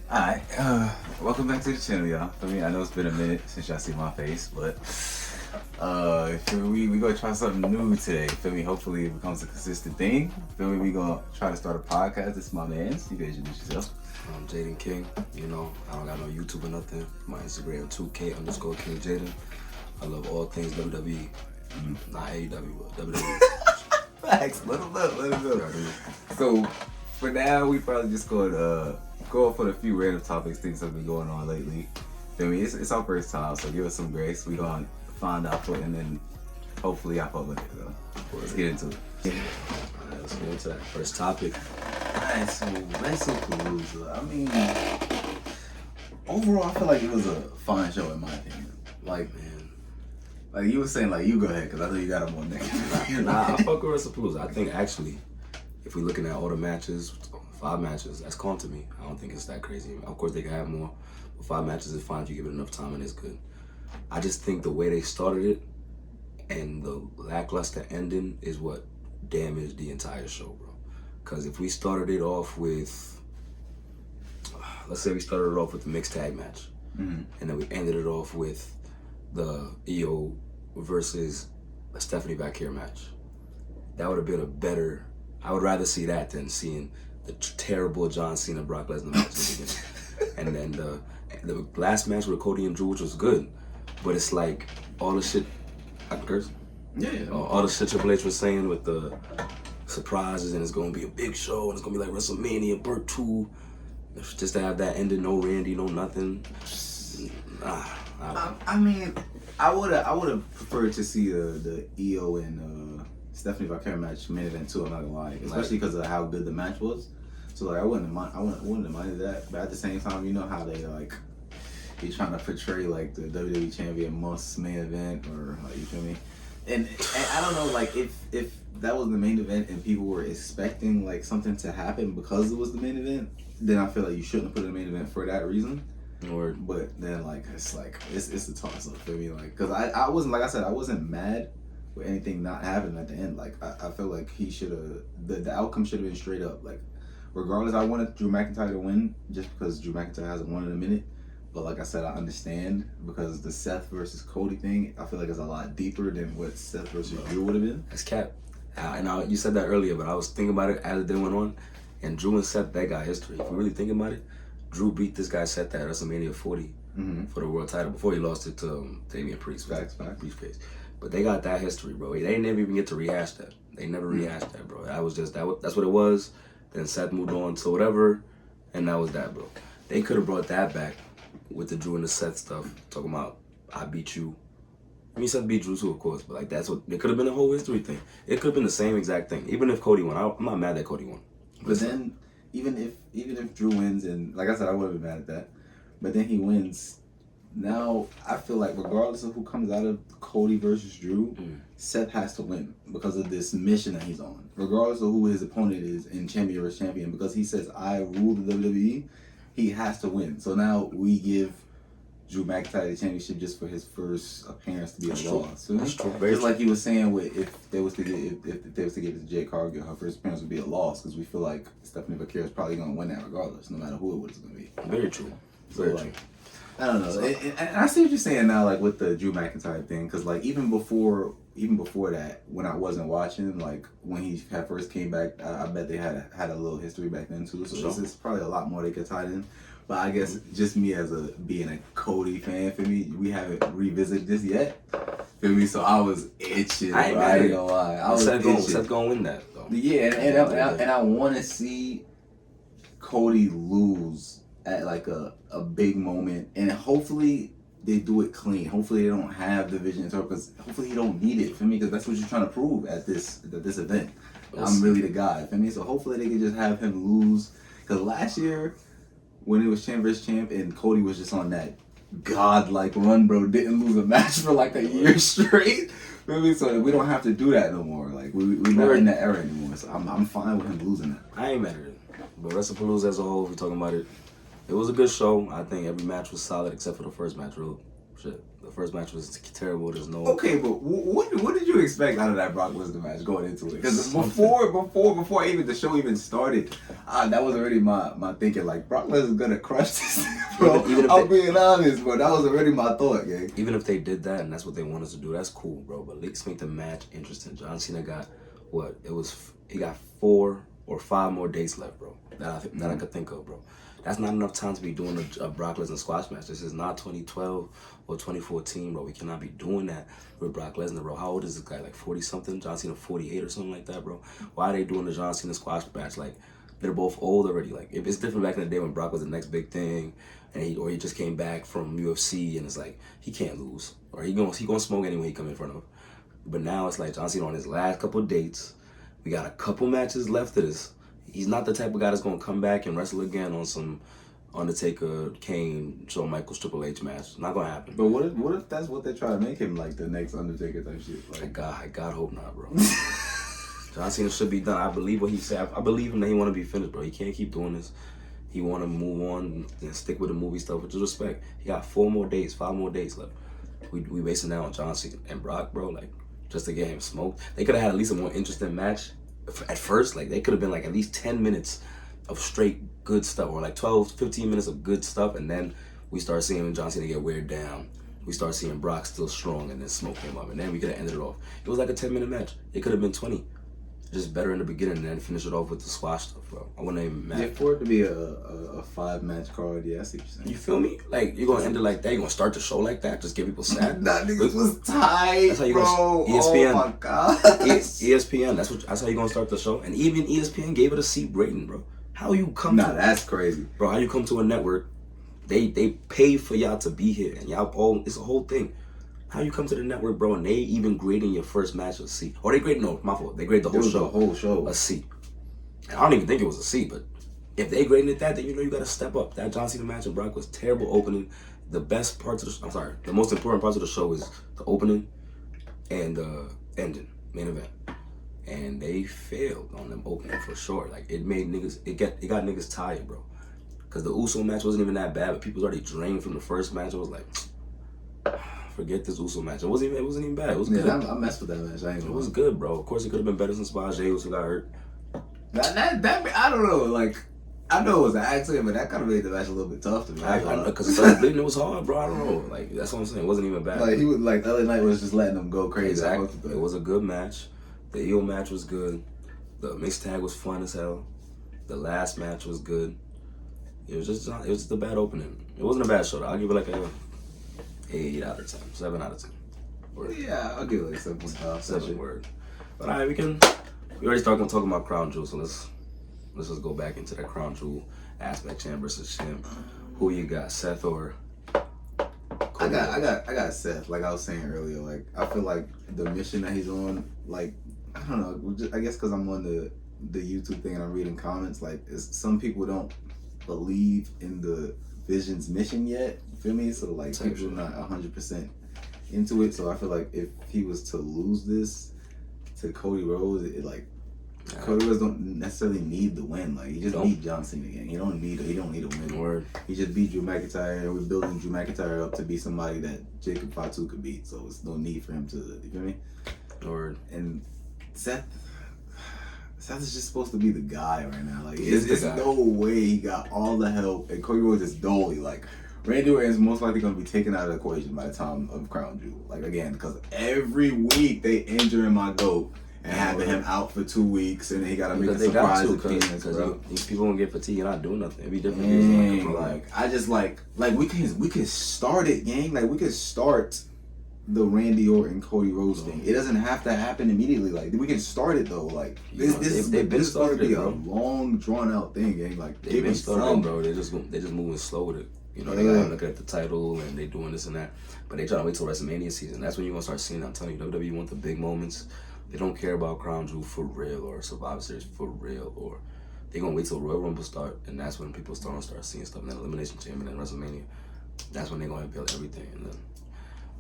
Alright, welcome back to the channel, y'all. For me, I know it's been a minute since y'all seen my face, but feel me, we gonna try something new today. Feel me, hopefully it becomes a consistent thing. Feel me, we gonna try to start a podcast. This is my man's. You guys introduce yourself. I'm Jaden King. You know, I don't got no YouTube or nothing. My Instagram 2K_King Jaden. I love all things WWE. Not AEW, but WWE. Facts, let them know. So for now, we probably just gonna go off on a few random topics, things that have been going on lately. I mean, it's our first time, so give us some grace. We gonna find out and then hopefully I fuck with it. So let's get into it. Alright, let's get into that first topic. Alright, so WrestlePalooza. I mean, overall, I feel like it was a fine show in my opinion. Like, man, like you were saying, like you go ahead because I know you got a more negative. Nah, I fuck with WrestlePalooza. I think actually, if we're looking at all the matches, 5 matches, that's calm to me. I don't think it's that crazy. Of course, they can have more, but 5 matches is fine if you give it enough time and it's good. I just think the way they started it and the lackluster ending is what damaged the entire show, bro. Because if we started it off with, let's say we started it off with the mixed tag match, and then we ended it off with the EO versus a Stephanie back here match, that would have been a better, I would rather see that than seeing the terrible John Cena Brock Lesnar match in the beginning. And then the last match with Cody and Drew, which was good, but it's like all the shit, I can curse? Yeah. All the shit Triple H was saying with the surprises and it's gonna be a big show and it's gonna be like WrestleMania Part 2. Just to have that ending, no Randy, no nothing. I mean, I would have preferred to see the EO and Stephanie Valkyrie match main event too. I'm not gonna lie, especially because of how good the match was. So like, I wouldn't have minded that. But at the same time, you know how they like be trying to portray like the WWE champion must main event or like, you feel me? And I don't know, like if that was the main event and people were expecting like something to happen because it was the main event, then I feel like you shouldn't have put it in the main event for that reason. But then it's a toss up for me, like, because I wasn't, like I said, I wasn't mad with anything not happening at the end. Like I feel like he should have, the outcome should have been straight up. Like regardless, I wanted Drew McIntyre to win just because Drew McIntyre hasn't won in a minute. But like I said, I understand because the Seth versus Cody thing, I feel like it's a lot deeper than what Seth versus Drew would have been. That's cap. And you said that earlier, but I was thinking about it as it went on. And Drew and Seth, they got history. If you really think about it, Drew beat this guy Seth at WrestleMania 40 for the world title before he lost it to Damian Priest. Facts. Briefcase. But they got that history, bro. They never even get to rehash that. They never rehashed that, bro. That was just that's what it was. Then Seth moved on to whatever, and that was that, bro. They could have brought that back with the Drew and the Seth stuff, talking about I beat you. I mean, Seth beat Drew too, of course, but like that's what it could have been, a whole history thing. It could have been the same exact thing, even if Cody won. I'm not mad that Cody won. But then, even if Drew wins, and like I said, I would have been mad at that. But then he wins. Now I feel like regardless of who comes out of Cody versus Drew, Seth has to win because of this mission that he's on. Regardless of who his opponent is in champion versus champion, because he says I rule the WWE, he has to win. So now we give Drew McIntyre the championship just for his first appearance to be a loss. That's true. Just like he was saying with if they was to give it to Jade Cargill, her first appearance would be a loss because we feel like Stephanie Valkyrie is probably going to win that regardless, no matter who it was going to be. Very true. So like, I don't know. And I see what you're saying now, like with the Drew McIntyre thing, because like even before that, when I wasn't watching, like when he had first came back, I bet they had a little history back then too. So it's probably a lot more they could tie in. But I guess just me as being a Cody fan, for me, we haven't revisited this yet. Feel me? So I was itching. I ain't gonna lie. I was itching. Seth gonna win that though. Yeah, and I want to see Cody lose at like a big moment, and hopefully they do it clean. Hopefully they don't have division because hopefully he don't need it for me because that's what you're trying to prove at this event. I'm really the guy for me. So hopefully they can just have him lose because last year when it was champ versus champ and Cody was just on that godlike run, bro, didn't lose a match for like a year straight. Feel me? So we don't have to do that no more. Like we're not in that era anymore. So I'm fine with him losing that. I ain't mad at it. But WrestlePalooza as a whole, if we're talking about it, it was a good show. I think every match was solid except for the first match. Real Shit, the first match was terrible. There's no. Okay, but what did you expect out of that Brock Lesnar match going into it? Because before even the show even started, that was already my thinking. Like Brock Lesnar's gonna crush this, bro. Even if I'm being honest, bro. That was already my thought, gang. Even if they did that and that's what they wanted to do, that's cool, bro. But let's make the match interesting. John Cena got what? He got 4 or 5 more days left, bro. That I could think of, bro. That's not enough time to be doing a Brock Lesnar squash match. This is not 2012 or 2014, bro. We cannot be doing that with Brock Lesnar, bro. How old is this guy? Like 40-something? John Cena 48 or something like that, bro. Why are they doing the John Cena squash match? Like, they're both old already. Like, if it's different back in the day when Brock was the next big thing, and he just came back from UFC, and it's like, he can't lose. Or he gonna smoke anyway he come in front of. But now it's like John Cena on his last couple of dates. We got a couple matches left of this. He's not the type of guy that's gonna come back and wrestle again on some Undertaker, Kane, Shawn Michaels, Triple H match. Not gonna happen. But what if that's what they try to make him, like the next Undertaker type shit? Like, I God hope not, bro. John Cena should be done. I believe what he said. I believe him that he want to be finished, bro. He can't keep doing this. He want to move on and stick with the movie stuff, which is respect. He got 5 more days left. We wasting that on John Cena and Brock, bro. Like, just to get him smoked. They could have had at least a more interesting match at first. Like, they could have been like at least 10 minutes of straight good stuff, or like 12, 15 minutes of good stuff, and then we start seeing John Cena get weird down. We start seeing Brock still strong, and then smoke him up, and then we could have ended it off. It was like a 10-minute match. It could have been 20. Just better in the beginning, and then finish it off with the squash stuff, bro. I wouldn't even mad. Yeah, for it to be a 5-match card, yeah, I see what you're saying. You feel me? Like, you're gonna end it like that? You're gonna start the show like that? Just get people sad? That niggas was tight, that's how you bro. ESPN. Oh my god. ESPN. That's how you gonna start the show. And even ESPN gave it a C rating, bro. How you come? That's crazy, bro. How you come to a network? They pay for y'all to be here, and y'all all. It's a whole thing. How you come to the network, bro, and they even grading your first match a C? Or they grade my fault. They grade the whole show. The whole show a C. And I don't even think it was a C, but if they graded it that, then you know you gotta step up. That John Cena match and Brock was terrible opening. The best parts of the most important parts of the show is the opening and the ending, main event. And they failed on them opening for sure. Like, it made niggas, it got niggas tired, bro. Cause the Uso match wasn't even that bad, but people was already drained from the first match. I was like, forget this Uso match. It wasn't even bad. It was good. I messed with that match. It was good, bro. Of course, it could have been better since Jey Uso got hurt. That I don't know. Like, I know it was an accident, but that kind of made the match a little bit tough to me. Because it started bleeding. It was hard, bro. I don't know. Like, that's what I'm saying. It wasn't even bad. Like, he was like, LA Knight was just letting them go crazy. Exactly. It was a good match. The heel match was good. The mixed tag was fun as hell. The last match was good. It was just a bad opening. It wasn't a bad show, though. I'll give it like a 8 out of 10. 7 out of 10. Word. Yeah, I'll give it like 7.5. 7 word. But alright, we already started talking about Crown Jewel, so let's just go back into that Crown Jewel aspect, champ versus champ. Who you got, Seth or Cody? I got Seth. Like I was saying earlier, like I feel like the mission that he's on, like I don't know. I guess because I'm on the YouTube thing and I'm reading comments, like some people don't believe in the Vision's mission yet. You feel me? So like people are not 100% into it. So I feel like if he was to lose this to Cody Rhodes, Cody Rhodes don't necessarily need the win. Like he just need John Cena again. He don't need a win. Word. He just beat Drew McIntyre. We're building Drew McIntyre up to be somebody that Jacob Fatu could beat. So it's no need for him to. You feel me? Word. And Seth is just supposed to be the guy right now. Like it's no way he got all the help, and Cody Rhodes is dolly. Like Randy Orton is most likely going to be taken out of the equation by the time of Crown Jewel. Like again, because every week they injuring my GOAT and having him out for 2 weeks, and then he got to make a surprise appearance, bro. People won't get fatigued and not doing nothing. It'd be different. I just like we can start it, gang. Like we could start the Randy Orton Cody Rhodes thing. It doesn't have to happen immediately. Like we can start it though. Like this is going to be a long drawn out thing, gang. Like they've been started, bro. They just moving slow with it. You know, they gotta look at the title and they doing this and that. But they try to wait till WrestleMania season. That's when you're gonna start seeing. I'm telling you, WWE want the big moments. They don't care about Crown Jewel for real or Survivor Series for real, or they're gonna wait till Royal Rumble start, and that's when people start seeing stuff. And then Elimination Chamber and then WrestleMania. That's when they're gonna build everything. And then,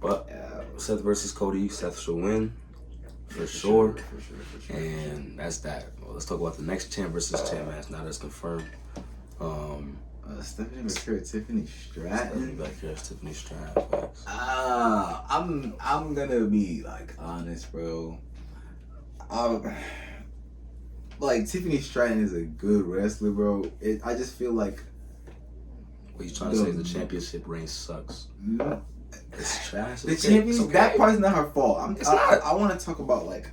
but Seth versus Cody, Seth should win for sure. And that's that. Well, let's talk about the next champ versus champ match. Now that's confirmed. Stephanie McIntyre, Tiffany Stratton. Tiffany Stratton. I'm gonna be like honest, bro. Like Tiffany Stratton is a good wrestler, bro. I just feel like what he's trying to say is the championship reign sucks. No, it's trash. The champions. That part's not her fault. I want to talk about like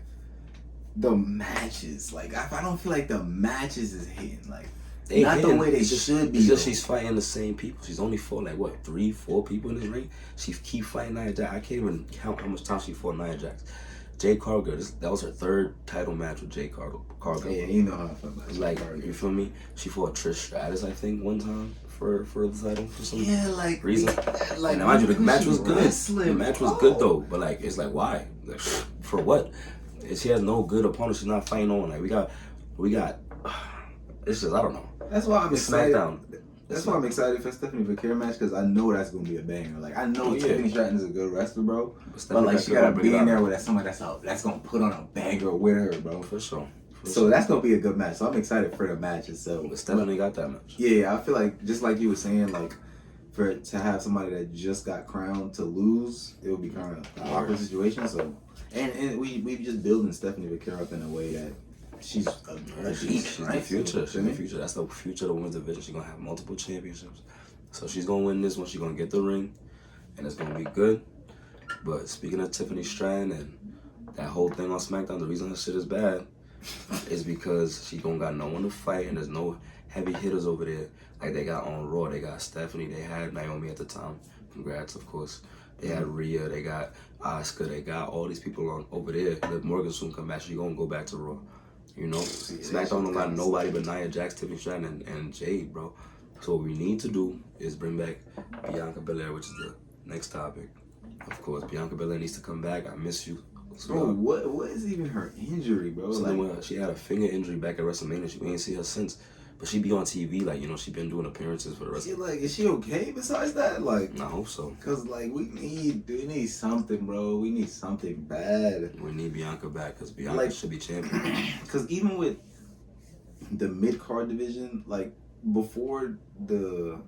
the matches. Like I don't feel like the matches is hitting like. Not the way they should be. It's just she's fighting the same people. She's only fought like what 3-4 people in this ring. She keep fighting Nia Jax. I can't even count how much time she fought Nia Jax. Jade Cargill. That was her third title match with Jade Cargill. Yeah, you know how I feel about it. Like you feel me? She fought Trish Stratus, I think, one time for the title for some reason. Like, and mind you, the match was good. The match was good though, but like it's like why? Like, for what? She has no good opponent. She's not fighting on. Like we got. It's just I don't know. That's why I'm excited. SmackDown. That's why I'm excited for Stephanie McIntyre match because I know that's gonna be a banger. Like I know Tiffany Stratton is a good wrestler, bro. But like she gotta be in there with somebody that's gonna put on a banger with her, bro. For sure. So that's gonna be a good match. So I'm excited for the match itself. But Stephanie got that match. Yeah, I feel like just like you were saying, like to have somebody that just got crowned to lose, it would be kind of an awkward situation. So and we just building Stephanie McIntyre up in a way that. She's she's the future. She's the future. That's the future of the women's division. She's gonna have multiple championships. So she's gonna win this one. She's gonna get the ring, and it's gonna be good. But speaking of Tiffany Stratton and that whole thing on SmackDown, the reason her shit is bad is because she don't got no one to fight, and there's no heavy hitters over there like they got on Raw. They got Stephanie. They had Naomi at the time. Congrats, of course. They had Rhea. They got Asuka. They got all these people on over there. Let Morgan soon come back. She gonna go back to Raw. You know, SmackDown don't got nobody but Nia Jax, Tiffany Stratton, and Jade, bro. So what we need to do is bring back Bianca Belair, which is the next topic. Of course, Bianca Belair needs to come back. I miss you. So, bro, what is even her injury, bro? Like, she had a finger injury back at WrestleMania. We ain't see her since. But she be on TV, like, you know, she been doing appearances for the rest. Is she okay besides that? Like, I hope so. Cause like we need something, bro. We need something bad. We need Bianca back because Bianca should be champion. Cause even with the mid card division, like before the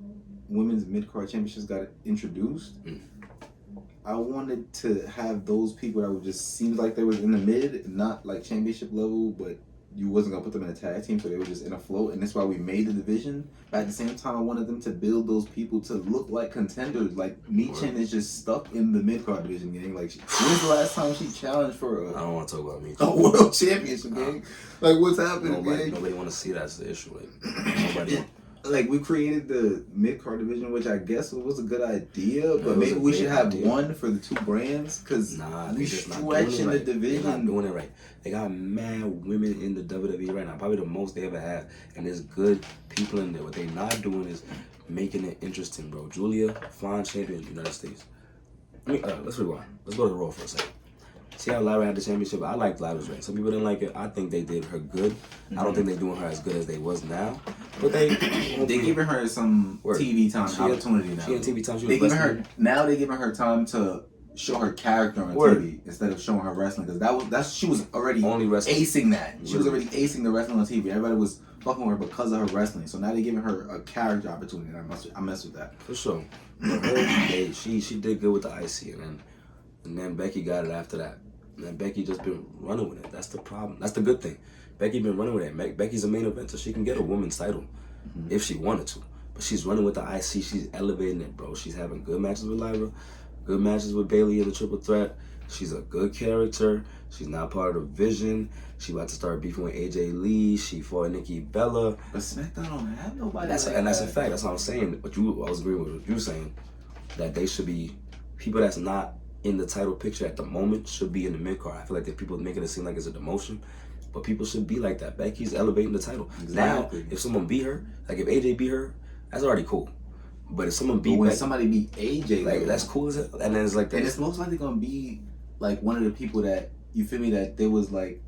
women's mid card championships got introduced, I wanted to have those people that would just seem like they was in the mid, not like championship level, but you wasn't gonna put them in a tag team, so they were just in a float, and that's why we made the division. But at the same time, I wanted them to build those people to look like contenders. Like Michin is just stuck in the mid card division, gang. Like, when's the last time she challenged for I don't want to talk about Michin. a world championship, gang? Like, what's happening, gang? Nobody want to see that's the issue. Like, nobody. Like, we created the mid card division, which I guess was a good idea, but maybe we should have one for the two brands, because we stretching the division. They're not doing it right. They got mad women in the WWE right now, probably the most they ever had, and there's good people in there. What they not doing is making it interesting, bro. Julia, fine champion of the United States. Let's rewind. Let's go to the Raw for a second. See how Lyra had the championship? I liked Lyra's reign. Some people didn't like it. I think they did her good. I don't think they're doing her as good as they was now. But they giving her some TV time, opportunity now. She had TV time. They giving her time to show her character on TV instead of showing her wrestling, because she was already only wrestling. Acing that. She was already acing the wrestling on TV. Everybody was fucking with her because of her wrestling. So now they're giving her a character opportunity, and I mess with that. For sure. But her, she did good with the IC, and then Becky got it after that. And then Becky just been running with it. That's the problem. That's the good thing. Becky been running with it. Becky's a main event, so she can get a women's title if she wanted to. But she's running with the IC. She's elevating it, bro. She's having good matches with Lyra, good matches with Bayley in the triple threat. She's a good character. She's not part of the Vision. She about to start beefing with AJ Lee. She fought Nikki Bella. But SmackDown don't have nobody. That's a fact. That's what I'm saying. I was agreeing with what you saying, that they should be people that's not in the title picture at the moment should be in the mid card. I feel like that people making it seem like it's a demotion, but people should be like that. Becky's elevating the title. Exactly. Now, if someone beat her, like if AJ beat her, that's already cool. But if someone beat somebody beat AJ, like that's cool as hell. And then it's like that. And it's most likely gonna be like one of the people that, you feel me, that there was like,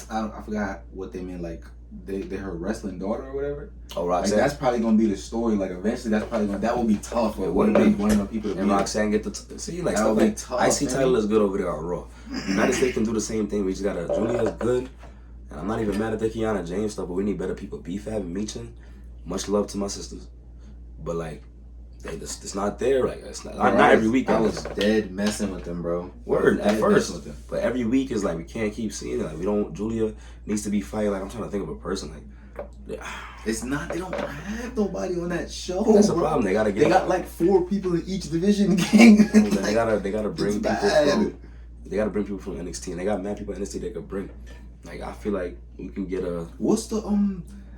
I forgot what they meant, like they're her wrestling daughter or whatever. Oh, Roxanne. Like, that's probably gonna be the story. Like eventually, that will be tough for one of the people. And Roxanne get the see, like stuff like tough, IC title is good over there on Raw. United States can do the same thing. We just gotta. Julia's good, and I'm not even mad at the Kiana James stuff, but we need better people. B-Fab and Michin, much love to my sisters, but like, it's not there. Like, it's not every week. I was dead messing with them, bro. Word at first, but every week is like we can't keep seeing it. Like we don't. Julia needs to be fighting. Like I'm trying to think of a person. Like it's not. They don't have nobody on that show. That's the problem. They gotta get. They got like 4 people in each division. Gang. They gotta bring people from. They gotta bring people from NXT, and they got mad people in NXT they could bring. Like I feel like we can get a. What's the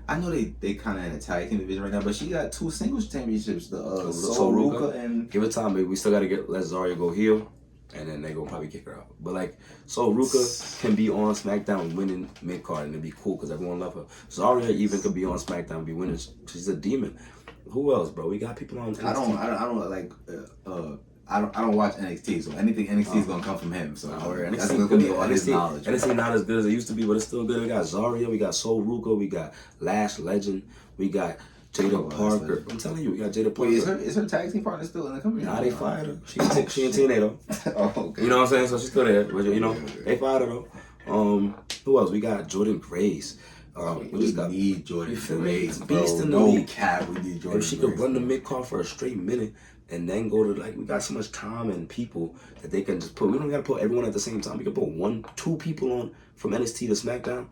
I know they kind of in a tag team division right now, but she got 2 singles championships. The Ruka and give it time, baby. We still gotta let Zarya go heel, and then they gonna probably kick her out. But like, so Ruka can be on SmackDown winning mid card, and it'd be cool because everyone love her. Zarya even could be on SmackDown and be winning. She's a demon. Who else, bro? We got people on NXT. I don't watch NXT, so anything NXT is gonna come from him. So that's NXT gonna be all his knowledge. NXT not as good as it used to be, but it's still good. We got Zarya, we got Soul Ruka, we got Lash Legend, we got Jada Parker. I'm telling you, we got Jada Parker. Wait, is her tag team partner still in the company? Nah, they fired her. She in TNA though. Oh, okay. You know what I'm saying? So she's still there. But, you know, they fired her though. Who else? We got Jordan Grace. We just need Jordan Grace, bro. Beast in the no league. cap. We need Jordan. If she could run the mid card for a straight minute. And then go to we got so much time and people that they can just put. We don't gotta put everyone at the same time. We can put 1-2 people on from NXT to SmackDown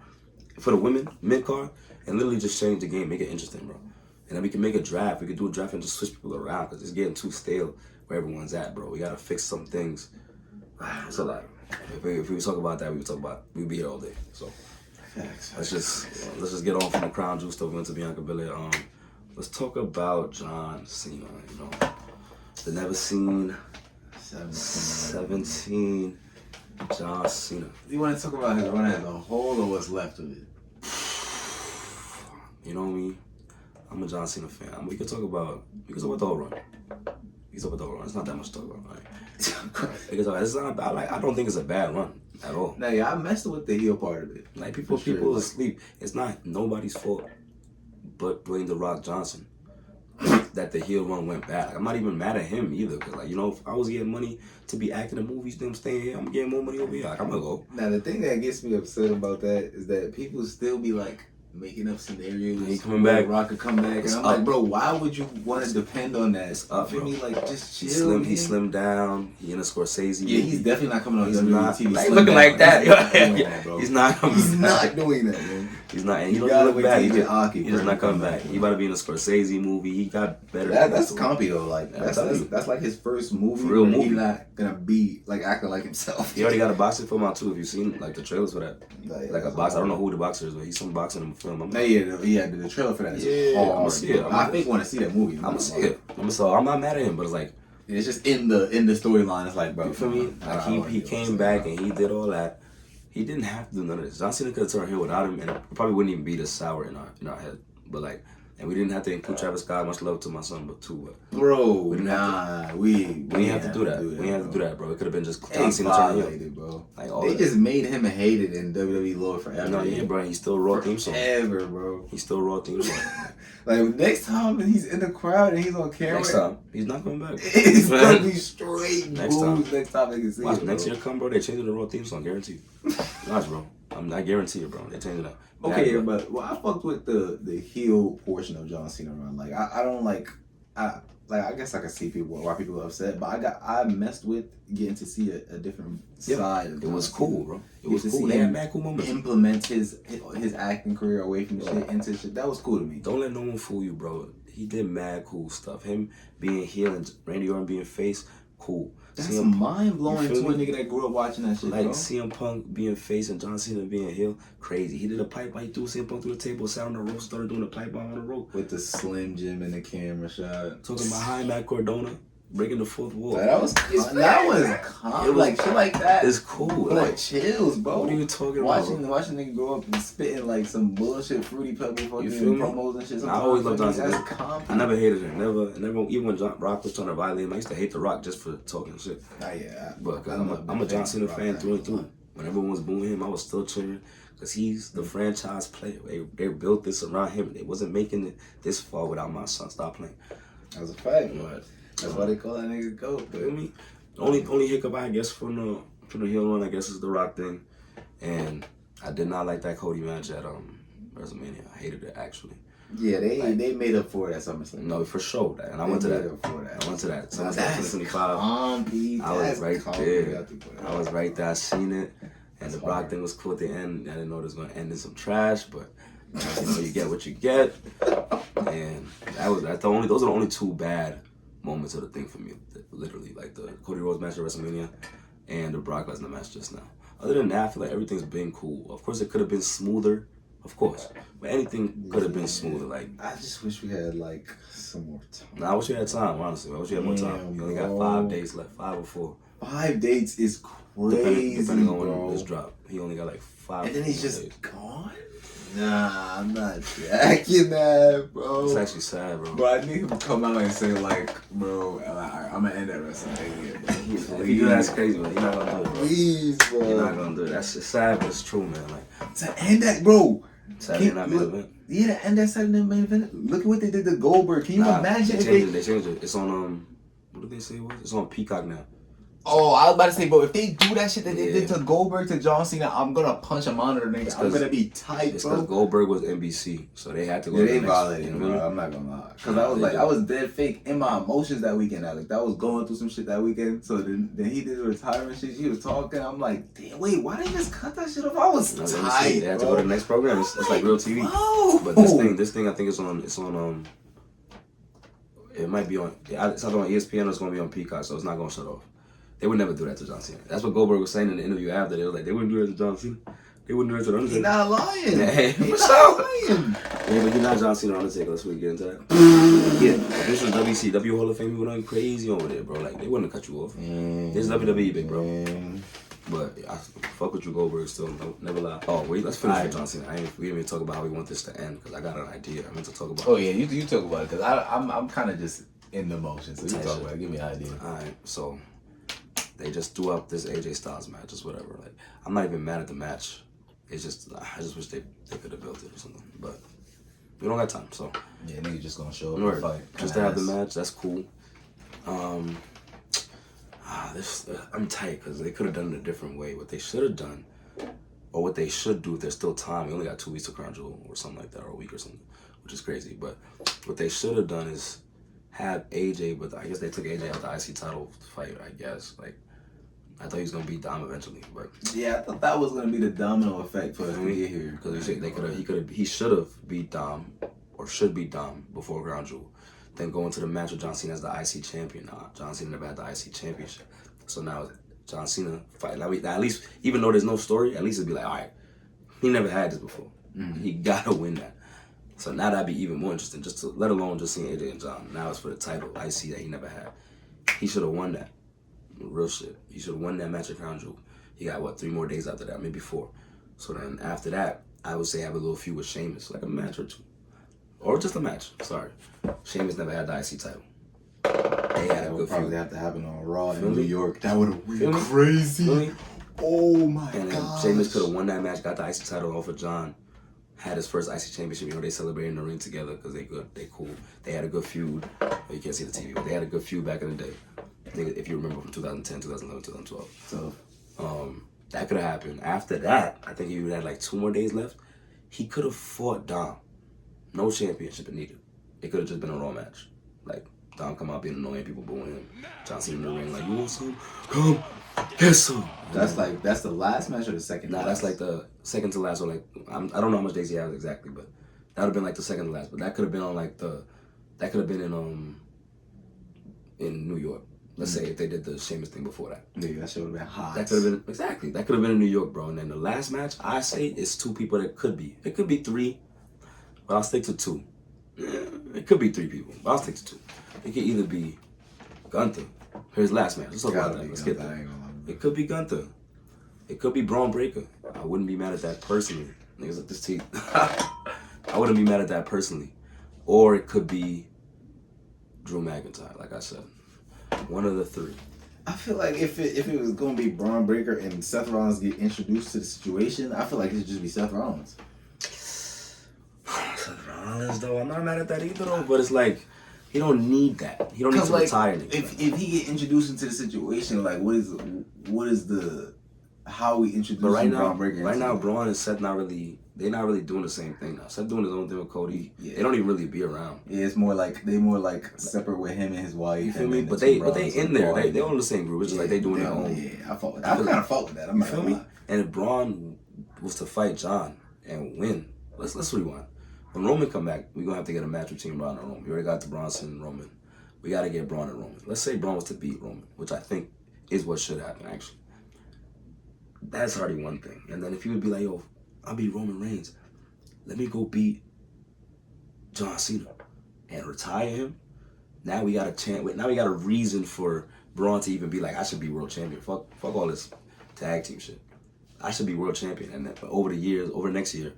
for the women mid card, and literally just change the game, make it interesting, bro. And then we can make a draft. We could do a draft and just switch people around because it's getting too stale where everyone's at, bro. We gotta fix some things. It's a lot. If we talk about that, we'd be here all day. So let's just get on from the Crown Jewel stuff. We went to Bianca Belair. Let's talk about John Cena. You know. The never seen 17 John Cena. You want to talk about his run as a whole or what's left of it? You know me. I'm a John Cena fan. We can talk about the whole run. It's not that much to talk about. Right? It's not bad. Like I don't think it's a bad run at all. Nah, yeah, I messed with the heel part of it. Like people asleep. It's not nobody's fault but Dwayne The Rock Johnson. That the heel run went bad. Like, I'm not even mad at him either. Cause like, you know, if I was getting money to be acting in movies, them staying here, I'm getting more money over here. Like, I'm gonna go. Now the thing that gets me upset about that is that people still be like making up scenarios. He coming back. Rock could come back, and I'm like, bro, why would you want to depend on that? It's up, bro. Me, like, just chill. He slimmed down. He in a Scorsese. Yeah, he's definitely not coming on WWE. He's looking like that. He's not doing that, man. He's not. And he don't look bad. He's just not coming back. He about to be in a Scorsese movie. He got better. That's compy though. Like that's like his first movie. Real movie. He's not gonna be like acting like himself. He already got a boxing film out too. If you've seen like the trailers for that, like a box. I don't know who the boxer is, but he's some boxing in the film. The trailer for that is hard. I'm gonna see it. I think want to see that movie. I'm gonna see it. I'm not mad at him, but it's like it's just in the storyline. It's like, bro, you feel me? Like he came back and he did all that. He didn't have to do none of this. John Cena could have turned heel without him, and it probably wouldn't even be this sour in our head. But like, and we didn't have to include Travis Scott. Much love to my son, but too. Bro, we didn't have to do that. We didn't have to do that, bro. It could have been just John Cena turning heel, bro. Like they just made him hated in WWE Lord forever. No, yeah, bro. He's still Raw theme song. Ever, bro. He's still Raw theme song. Like next time he's in the crowd and he's on camera. Next time he's not coming back. It's gonna be straight next time they can see. Watch, next year come, bro. They changing the Raw theme song, guaranteed. Watch, bro. I guarantee it, bro. They changing it. Okay, but I fucked with the heel portion of John Cena run. Like I don't I guess I can see why people are upset, but I messed with getting to see a different side of it. Was cool, bro. It was cool. They had mad cool moments. Implement his acting career away from shit into shit. That was cool to me. Don't let no one fool you, bro. He did mad cool stuff. Him being heel and Randy Orton being face, cool. That's mind blowing to a nigga that grew up watching that shit. Like bro. CM Punk being face and John Cena being heel, crazy. He did a pipe bomb. He threw CM Punk through the table, sat on the rope, started doing a pipe bomb on the rope with the Slim Jim and the camera shot. Talking about high Matt Cardona, breaking the fourth wall. That was calm. Like shit like that. It's cool. Like chills, bro. What are you talking about? Watching nigga grow up and spitting like some bullshit Fruity Pebble fucking promos and shit. I always loved John Cena. That's calm. I never hated him. Never. Even when Rock was trying to violate him, I used to hate The Rock just for talking shit. Yeah. But I'm a John Cena fan through and through. When everyone was booing him, I was still cheering because he's the franchise player. They built this around him. They wasn't making it this far without my son. Stop playing. That's a fact. That's why they call that nigga GOAT. You know what I mean? Only hiccup I guess from the heel run, I guess, is the Rock thing, and I did not like that Cody match at WrestleMania. I hated it actually. Yeah, they made up for it at SummerSlam. No, for sure. And I went to that. I went to that. SummerSlam 2025. I was right there. I was right there. I seen it. And the Brock thing was cool at the end. I didn't know it was going to end in some trash, but you get what you get. And those are the only two bad moments of the thing for me. Literally, like the Cody Rhodes match at WrestleMania and the Brock Lesnar match just now. Other than that, I feel like everything's been cool. Of course, it could have been smoother. Of course. But anything could have been smoother. Like, I just wish we had like some more time. Nah, I wish we had time, honestly. I wish we had more time. You only got 5 days left, 5 or 4. 5 dates is crazy, depending on bro. when this drop. He only got like 5. And then he's just gone? Nah, I'm not jacking that, bro. It's actually sad, bro. But I need him to come out and say, like, bro, I'm going to end that WrestleMania, bro. If you do that, that's crazy, man. You're not going to do it, bro. Please, bro. You're not going to do it. That's just sad, but it's true, man. Like, to end that, bro. Saturday Night Main Event. Yeah, to end that Saturday Night Main Event. Look at what they did to Goldberg. Can you imagine if they changed it. It's on, what did they say it was? It's on Peacock now. Oh, I was about to say, bro, if they do that shit that they did to Goldberg, to John Cena, I'm going to punch a monitor, nigga. I'm going to be tight, it's bro. because Goldberg was NBC, so they had to go Yeah, to they the violated next, him, bro. I'm not going to lie. Because I was dead fake in my emotions that weekend, Alex. I was going through some shit that weekend. So then he did the retirement shit. She was talking. I'm like, damn, wait, why didn't they just cut that shit off? I was tight, They had to go to the next program. It's like real TV. Whoa. But this thing I think it's on it might be on, it's not on ESPN or it's going to be on Peacock, so it's not going to shut off. They would never do that to John Cena. That's what Goldberg was saying in the interview after. They were like, they wouldn't do that to John Cena. They wouldn't do that to the Undertaker. He's not lying. Yeah, He's not lying. Yeah, but you're not John Cena or Undertaker. Let's get into that. Yeah, if this was WCW Hall of Fame, we would have crazy over there, bro. Like, they wouldn't have cut you off. This is WWE, big bro. But I fuck with you, Goldberg, still. No, never lie. Oh, wait, let's finish with John Cena. We didn't even talk about how we want this to end, because I got an idea. I meant to talk about Oh, yeah, you talk about it, because I'm kind of just in the motion. So you talk about it. Give me an idea. All right, so they just threw up this AJ Styles match, just whatever. Like, I'm not even mad at the match. It's just, I just wish they could have built it or something. But we don't got time, so. Yeah, nigga just gonna show up and and fight. Just to have the match, that's cool. I'm tight because they could have done it a different way. What they should have done, or what they should do if there's still time, we only got 2 weeks to Crown Jewel or something like that, or a week or something, which is crazy. But what they should have done is have AJ, but I guess they took AJ out the IC title fight, I guess. Like, I thought he was gonna beat Dom eventually, but yeah, I thought that was gonna be the domino effect for us to get here. Because he should have beat Dom, or should beat Dom before Crown Jewel. Then go into the match with John Cena as the IC champion. John Cena never had the IC championship, so now John Cena fight. At least, even though there's no story, at least it'd be like, all right, he never had this before. He gotta win that. So now that'd be even more interesting. Let alone just seeing AJ and John. Now it's for the title IC that he never had. He should have won that. Real shit. He should have won that match at Crown Jewel. He got 3 more days after that, maybe 4. So then after that, I would say have a little feud with Sheamus, like a match or 2. Or just a match, sorry. Sheamus never had the IC title. They had a good feud. Probably have to happen on Raw in New York. That would have been crazy. Really? Oh my god. And then Sheamus could have won that match, got the IC title off of John, had his first IC championship. You know, they celebrated in the ring together because they good, they cool. They had a good feud. Well, you can't see the TV, but they had a good feud back in the day. If you remember from 2010, 2011, 2012. So, that could have happened. After that, I think he would have 2 more days left. He could have fought Dom. No championship needed. It could have just been a Raw match. Like, Dom come out being annoying, people booing him. John Cena in the ring, like, you want some? Come, get some. That's the last match or the second? Nah, that's like the second to last. Or I don't know how much days he has exactly, but that would have been the second to last. But that could have been on that could have been in New York. Let's say if they did the Sheamus thing before that. Yeah, that shit would have been hot. That could have been, exactly. That could have been in New York, bro. And then the last match, I say, is 2 people that could be. It could be 3, but I'll stick to 2. It could be 3 people, but I'll stick to 2. It could either be Gunther. Here's last match. Let's talk about that. Let's get that. It could be Gunther. It could be Braun Breaker. I wouldn't be mad at that personally. Niggas like this teeth. I wouldn't be mad at that personally. Or it could be Drew McIntyre, like I said. One of the 3. I feel like if it was going to be Braun Breaker and Seth Rollins get introduced to the situation, I feel like it should just be Seth Rollins. Seth Rollins, though, I'm not mad at that either, though. But it's like, he don't need that. He don't need to retire. If he get introduced into the situation, what is the how we introduce Braun Breaker? Right now, Braun and Seth not really they're not really doing the same thing now. Seth doing his own thing with Cody. Yeah. They don't even really be around. Yeah, it's more like they more like separate with him and his wife. You feel me? But they in there. They all in the same group. It's just like they doing their own. Yeah, I fought with that. I kind of fought with that. I'm You not feel gonna me? lie. And if Braun was to fight John and win, let's rewind. When Roman come back, we're gonna have to get a match between Braun and Roman. We already got the Bronson and Roman. We gotta get Braun and Roman. Let's say Braun was to beat Roman, which I think is what should happen actually. That's already one thing. And then if you would be like, yo, I'll beat Roman Reigns. Let me go beat John Cena and retire him. Now we got a chance. Now we got a reason for Braun to even be like, I should be world champion. Fuck all this tag team shit. I should be world champion. And then over the years, over next year,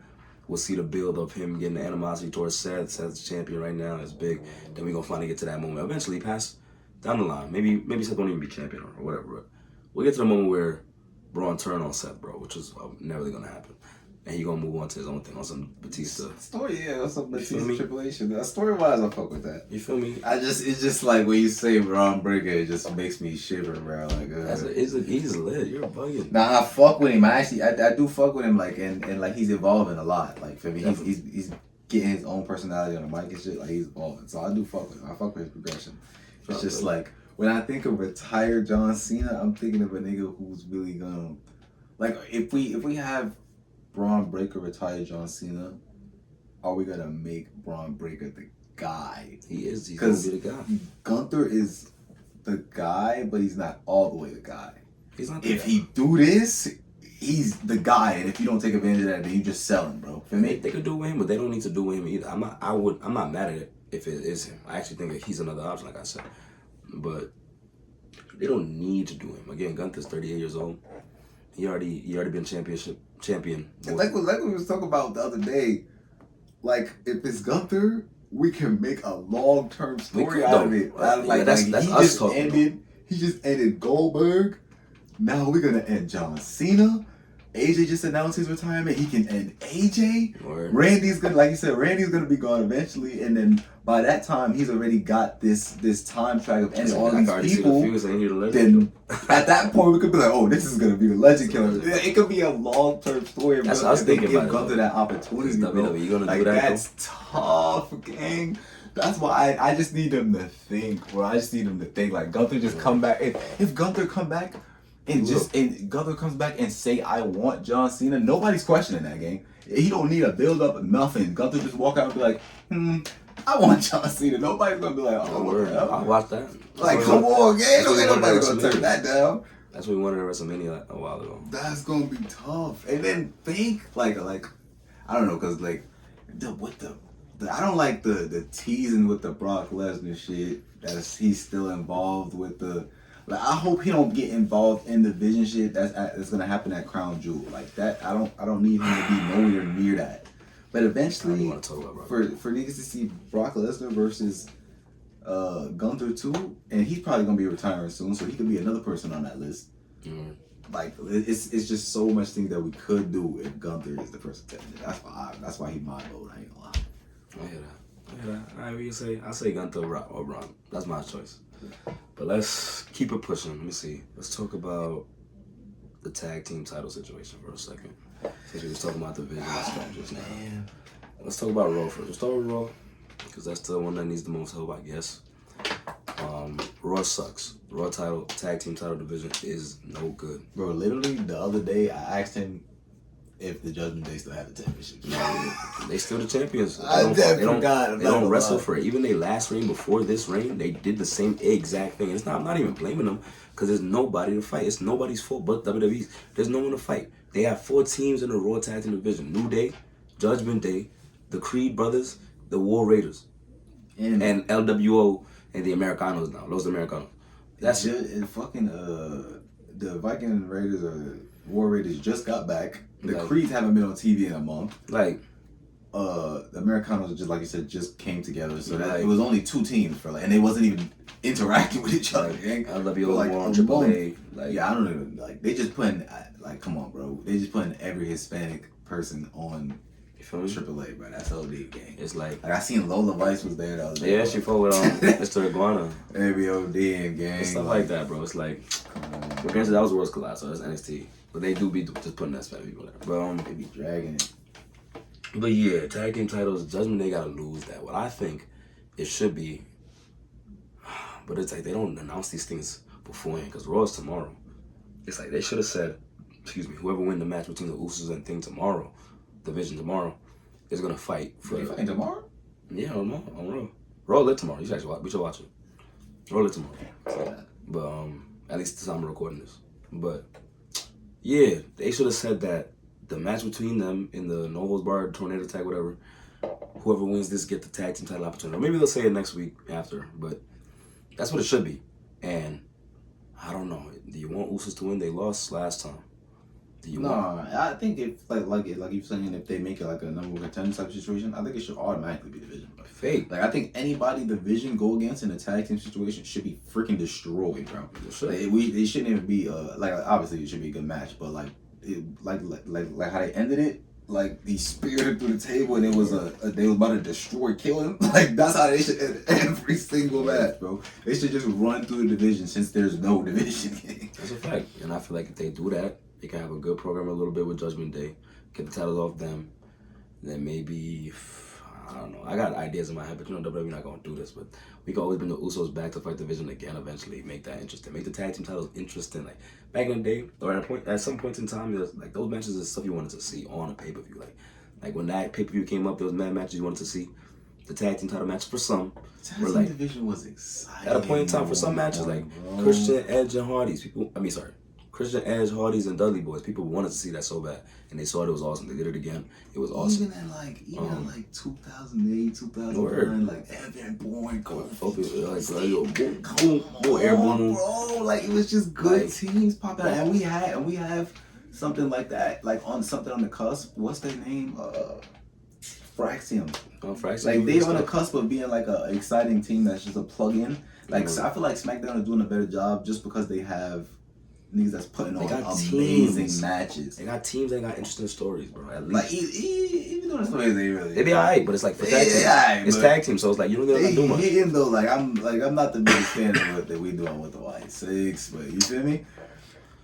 we'll see the build of him getting the animosity towards Seth. Seth's champion right now. It's big. Then we're gonna finally get to that moment. Eventually, pass down the line. Maybe Seth won't even be champion or whatever. But we'll get to the moment where Braun turn on Seth, bro, which is never really gonna happen. And he gonna move on to his own thing on some Batista Story, yeah, on some Batista Triple H shit. Story-wise, I fuck with that. You feel me? It's just like when you say Braun Breaker, it just makes me shiver, bro. Like, he's lit. You're bugging. Nah, I fuck with him. I do fuck with him, like, and like he's evolving a lot. Like, for me, he's getting his own personality on the mic and shit. Like, he's evolving. So I do fuck with him. I fuck with his progression. It's just like when I think of retired John Cena, I'm thinking of a nigga who's really gonna, like, if we have Braun Breaker retire John Cena, are we gonna make Braun Breaker the guy? He is. He's gonna be the guy. Gunther is the guy, but he's not all the way the guy. He's not. If he do this, he's the guy, and if you don't take advantage of that, then you just sell him, bro. For me, they could do with him, but they don't need to do with him either. I'm not mad at it if it is him. I actually think that he's another option, like I said. But they don't need to do him. Again, Gunther's 38 years old. He already been champion. Like we was talking about the other day. Like, if it's Gunther, we can make a long-term story out of it. He just ended Goldberg. Now we're gonna end John Cena. AJ just announced his retirement. He can end AJ. Word. Randy's gonna, like you said, Randy's gonna be gone eventually, and then by that time, he's already got this time track of ending all these people. Then at that point, we could be like, oh, this is gonna be the legend killer. It could be a long-term story. That's what I was thinking give about. Gunther that opportunity, bro. WWE gonna like, do that? That's tough, gang. That's why I just need them to think, bro. I just need them to think. Like, Gunther just come back. If Gunther come back and Gunther comes back and say, I want John Cena, nobody's questioning that, gang. He don't need a build up, nothing. Gunther just walk out and be like, I want John Cena. Nobody's gonna be like, oh, what the hell? I'll watch that. Like, come on, gang. Ain't nobody gonna turn that down. That's what we wanted at WrestleMania a while ago. That's gonna be tough. And then think like I don't know, cause like I don't like the teasing with the Brock Lesnar shit. He's still involved with the. Like, I hope he don't get involved in the vision shit that's gonna happen at Crown Jewel. Like that, I don't need him to be nowhere near that. But eventually, for niggas to see Brock Lesnar versus Gunther too, and he's probably gonna be retiring soon, so he could be another person on that list. Like, it's just so much things that we could do if Gunther is the first contender. That's why he my vote. I ain't gonna lie. I hear that. All right, I say Gunther or Braun. That's my choice. But let's keep it pushing. Let me see. Let's talk about the tag team title situation for a second. Since we was talking about the vision stuff just now. Let's talk about Raw first. Let's start with Raw, because that's the one that needs the most help, I guess. Raw sucks. Raw tag team title division is no good. Bro, literally the other day I asked him if the Judgment Day still have the championship. They still the champions. They don't wrestle for it. Even their last reign before this reign, they did the same exact thing. I'm not even blaming them, because there's nobody to fight. It's nobody's fault but WWE's. There's no one to fight. They have 4 teams in the Raw tag team division: New Day, Judgment Day, the Creed Brothers, the War Raiders, and LWO and the Americanos now. Those are the Americanos. That's it. And fucking the Viking Raiders or War Raiders just got back. The Creeds haven't been on TV in a month. Like, the Americanos, just like you said, just came together. So that it was only 2 teams for and they wasn't even interacting with each other. LWO, like, on AAA. I don't even they just putting come on, bro. They just putting every Hispanic person on AAA, bro. That's OD, gang. It's like I seen Lola Vice was there the other day. Yeah, she fought with Mr. Iguana. Maybe OD and gang. And stuff like that, bro. It's like, granted, that was Worlds Collide, so that's NXT. But they do be just putting that Hispanic people there. They be dragging it. But yeah, tag team titles, Judgment Day gotta lose that. What I think it should be, but it's like they don't announce these things beforehand because Raw is tomorrow. It's like they should have said, excuse me, whoever win the match between the Usos and Thing tomorrow, Division tomorrow, is gonna fight for. They fighting tomorrow? Yeah, on Raw. Raw lit tomorrow. You should actually watch. We should watch it. Raw lit tomorrow. But at least the time we're recording this. But yeah, they should have said that the match between them in the No Holds Barred Tornado Tag, whatever, whoever wins this get the tag team title opportunity. Or maybe they'll say it next week after, but that's what it should be. And I don't know. Do you want Usos to win? They lost last time. Do you want? I think if like you're saying, if they make it like a number one contender type situation, I think it should automatically be division. Fake. Like I think anybody division go against in a tag team situation should be freaking destroyed, bro. Like, it shouldn't even be like obviously it should be a good match, but like how they ended it. Like he speared him through the table, and it was they was about to destroy, kill him. Like that's how they should end every single match, bro. They should just run through the division since there's no division. That's a fact, and I feel like if they do that, they can have a good program a little bit with Judgment Day, get the titles off them, then maybe I don't know. I got ideas in my head, but you know WWE not gonna do this. But we can always bring the Usos back to fight division again. Eventually, make that interesting. Make the tag team titles interesting. Like back in the day, or at some point in time, there's like those matches is stuff you wanted to see on a pay per view. Like when that pay per view came up, there was mad matches you wanted to see. The tag team title matches for some. Tag team division was exciting. At a point in time, for some matches, like Christian, Edge, and Hardy's, Christian, Edge, Hardy's, and Dudley Boys. People wanted to see that so bad, and they saw it was awesome. They did it again. It was awesome. Even in like 2008, 2009, like Evan Bourne, Airborne, bro. Like it was just good teams popping out, and we have something like that, like on something on the cusp. What's their name? Fraxium. Fraxium. Like they're on the cusp of being like an exciting team that's just a plug-in. Like so I feel like SmackDown is doing a better job just because they have niggas that's putting on amazing matches. They got teams that got interesting stories, bro. At least. Like even though the stories they be alright, but it's like for tag team. It's tag team, so it's like you don't really do much. Even though I'm not the biggest fan of what we doing with the White Six, but you feel me?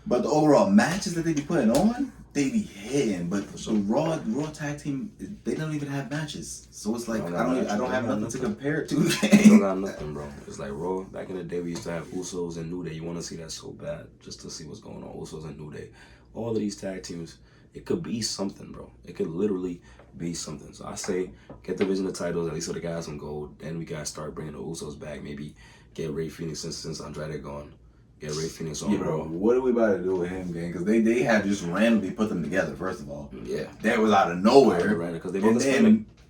But the overall matches that they be putting on, they be hitting. But so Raw tag team, they don't even have matches. So it's like I don't have nothing to compare it to. They don't got nothing, bro. It's like Raw. Back in the day, we used to have Usos and New Day. You want to see that so bad, just to see what's going on. Usos and New Day. All of these tag teams, it could be something, bro. It could literally be something. So I say, get the Division of titles, at least so the guys can go. Then we gotta start bringing the Usos back. Maybe get Ray Phoenix since Andrade gone. Get Ray Phoenix on Raw. What are we about to do with him, gang? Because they have just randomly put them together. First of all, yeah, that was out of nowhere. Because they both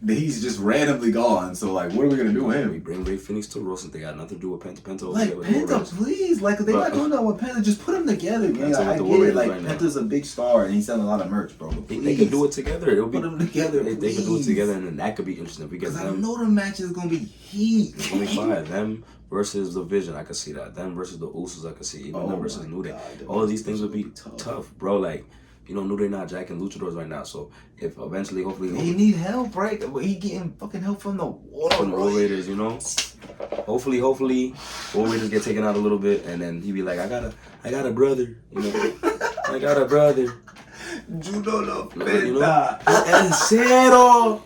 he's just randomly gone. So like, what are we gonna do with him? We bring Ray Phoenix to Raw since they got nothing to do with Penta. Like Penta, please, like they not doing that with Penta. Just put them together, man. Like, I get it. Like Penta's a big star and he's selling a lot of merch, bro. They can do it together. It'll put them together. They can do it together, and then that could be interesting. If we get them, I know the match is gonna be heat. It's gonna be fire. Them versus the Vision, I could see that. Them versus the Usos, I could see. Even them versus New Day. All of these things would be tough, bro. Like, you know, New Day not jacking luchadors right now. So if eventually, hopefully, he need help, right? But he getting fucking help from the War Raiders, you know. Hopefully, War Raiders get taken out a little bit, and then he be like, I got a brother, you know. I got a brother. Judo no Penta. En cero.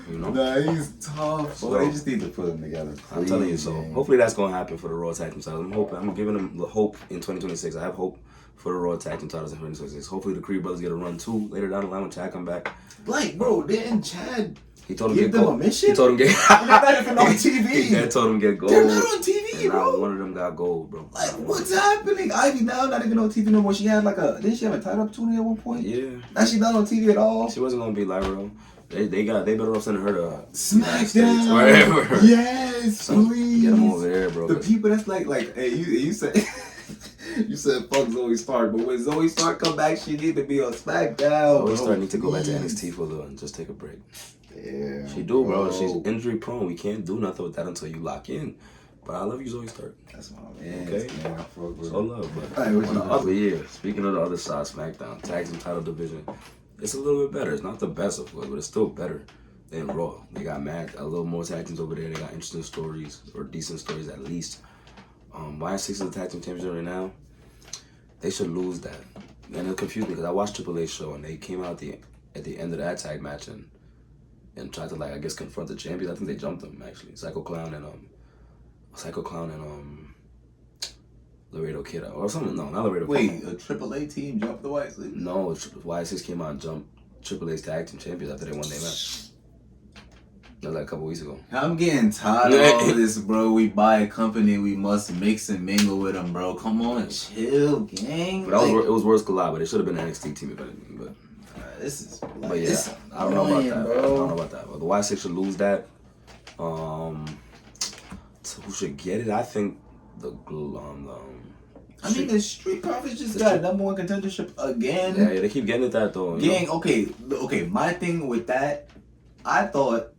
You know? Nah, he's tough. So they just need to put them together. I'm telling you, so hopefully that's gonna happen for the Raw Tag Team titles. I'm giving them the hope in 2026. I have hope for the Raw Tag Team titles in 2026. Hopefully the Creed brothers get a run too later down the line when Chad come back. Like, bro, didn't Chad he told him give them a mission? He told him get they're not even on TV. He told him get gold. They're not on TV, and bro. Not one of them got gold, bro. Like, what's happening? Ivy now not even on TV no more. She had didn't she have a title opportunity at one point? Yeah. Now she's not on TV at all. She wasn't gonna be Lyra. They better off sending her to SmackDown. Wherever. Yes, please. Get them over there, bro. The people that's like, hey, you said you said fuck Zoe Stark, but when Zoe Stark come back, she need to be on SmackDown. Zoe Stark need to go back to NXT for a little and just take a break. Yeah, she do, bro. She's injury prone. We can't do nothing with that until you lock in. But I love you, Zoe Stark. That's my man. Okay. Man, so love, but right, on the other speaking of the other side, SmackDown tag team title division, it's a little bit better. It's not the best of course, but it's still better than Raw. They got a little more tag teams over there. They got interesting stories or decent stories at least. Why 6 is the tag team championship right now? They should lose that. And it confused me because I watched Triple H show and they came out at the end of that tag match and tried to like I guess confront the champions. I think they jumped them actually. Psycho Clown and Laredo Kid or something. No, not Laredo. Wait, a AAA team jumped the White Six? No, Y6 came out and jumped AAA's tag team champions after they won their match. That was like a couple weeks ago. I'm getting tired of all this, bro. We buy a company, we must mix and mingle with them, bro. Come on, chill, gang. But it was worse collab, but it should have been an NXT team if anything. But this is like, but yeah, I don't know about that. Bro. I don't know about that. But the Y6 should lose that. So who should get it? I think the Street Profits just got number one contendership again. Yeah, they keep getting at that though. Gang, okay. My thing with that, I thought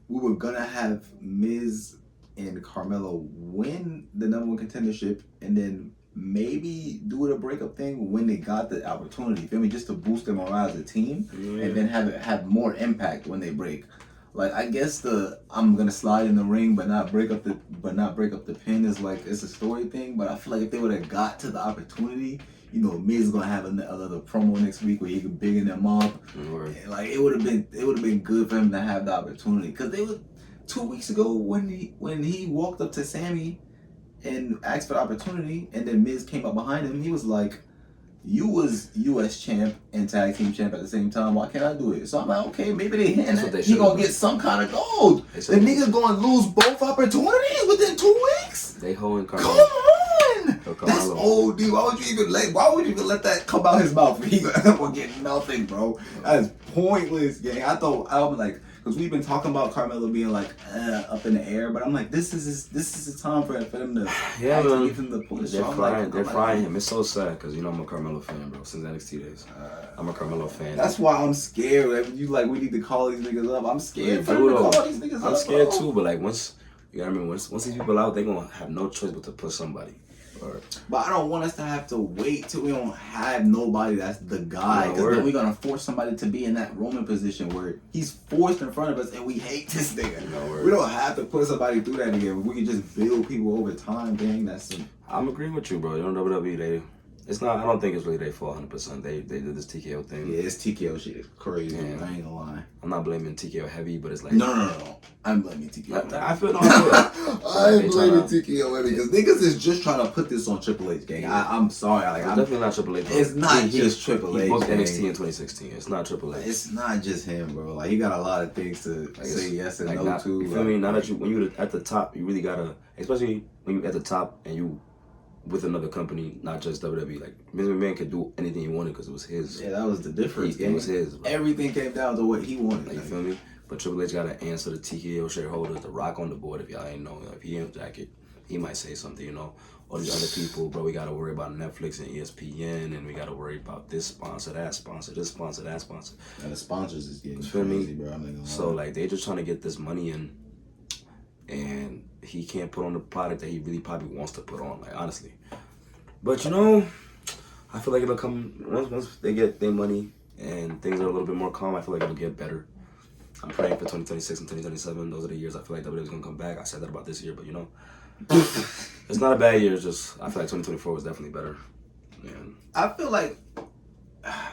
we were gonna have Miz and Carmelo win the number one contendership, and then maybe do a breakup thing when they got the opportunity. Feel me? Just to boost their morale as a team, and then have it have more impact when they break. Like I guess I'm gonna slide in the ring but not break up the pin is like it's a story thing. But I feel like if they would have got to the opportunity, you know, Miz is gonna have another promo next week where he can bigging them up. Like it would have been good for him to have the opportunity because they were 2 weeks ago when he walked up to Sammy and asked for the opportunity, and then Miz came up behind him. He was like, "You was U.S. champ and tag team champ at the same time. Why can't I do it?" So I'm like, okay, maybe they he gonna get some kind of gold. The nigga's gonna lose both opportunities within 2 weeks. They holding Come on, that's OD. Why would you even let that come out his mouth? He gonna get nothing, bro. That's pointless, gang. I'm like. Because we've been talking about Carmelo being like up in the air, but I'm like, this is the time for them to give him the push. They're frying him. It's so sad because I'm a Carmelo fan, bro. Since NXT days, I'm a Carmelo fan. That's why I'm scared. We need to call these niggas up. I'm scared for them to call these niggas up. I'm scared too, but like once you gotta remember, once these people out, they gonna have no choice but to push somebody. But I don't want us to have to wait till we don't have nobody that's the guy. Because then we're going to force somebody to be in that Roman position where he's forced in front of us and we hate this nigga. We don't have to put somebody through that again. We can just build people over time, dang. I'm agreeing with you, bro. WWE, it's not. I don't think it's really their fault 100%. They did this TKO thing. Yeah, this TKO shit is crazy. Yeah. I ain't gonna lie. I'm not blaming TKO heavy, but it's like no. I'm blaming TKO. I feel I'm blaming TKO heavy because niggas is just trying to put this on Triple H, gang. I'm sorry. Like, it's definitely not Triple H. Bro. It's not just Triple H. He booked NXT in 2016. It's not Triple H. It's not just him, bro. Like he got a lot of things to say yes and no to. You feel me? Now that when you're at the top, you really gotta, especially when you're at the top and you with another company, not just WWE. Like Vince McMahon could do anything he wanted because it was his. Yeah, that was the difference. It was his. Bro. Everything came down to what he wanted. Like, you feel me? But Triple H got to answer the TKO shareholders, the Rock on the board. If y'all ain't know, if he in jacket, he might say something. All these other people, bro. We got to worry about Netflix and ESPN, and we got to worry about this sponsor, that sponsor, this sponsor, that sponsor. And the sponsors is getting crazy, bro. So like they just trying to get this money in, and he can't put on the product that he really probably wants to put on. Like honestly. But I feel like it'll come once they get their money and things are a little bit more calm. I feel like it'll get better. I'm praying for 2026 and 2027. Those are the years I feel like WWE's gonna come back. I said that about this year, but it's not a bad year. It's just I feel like 2024 was definitely better. And I feel like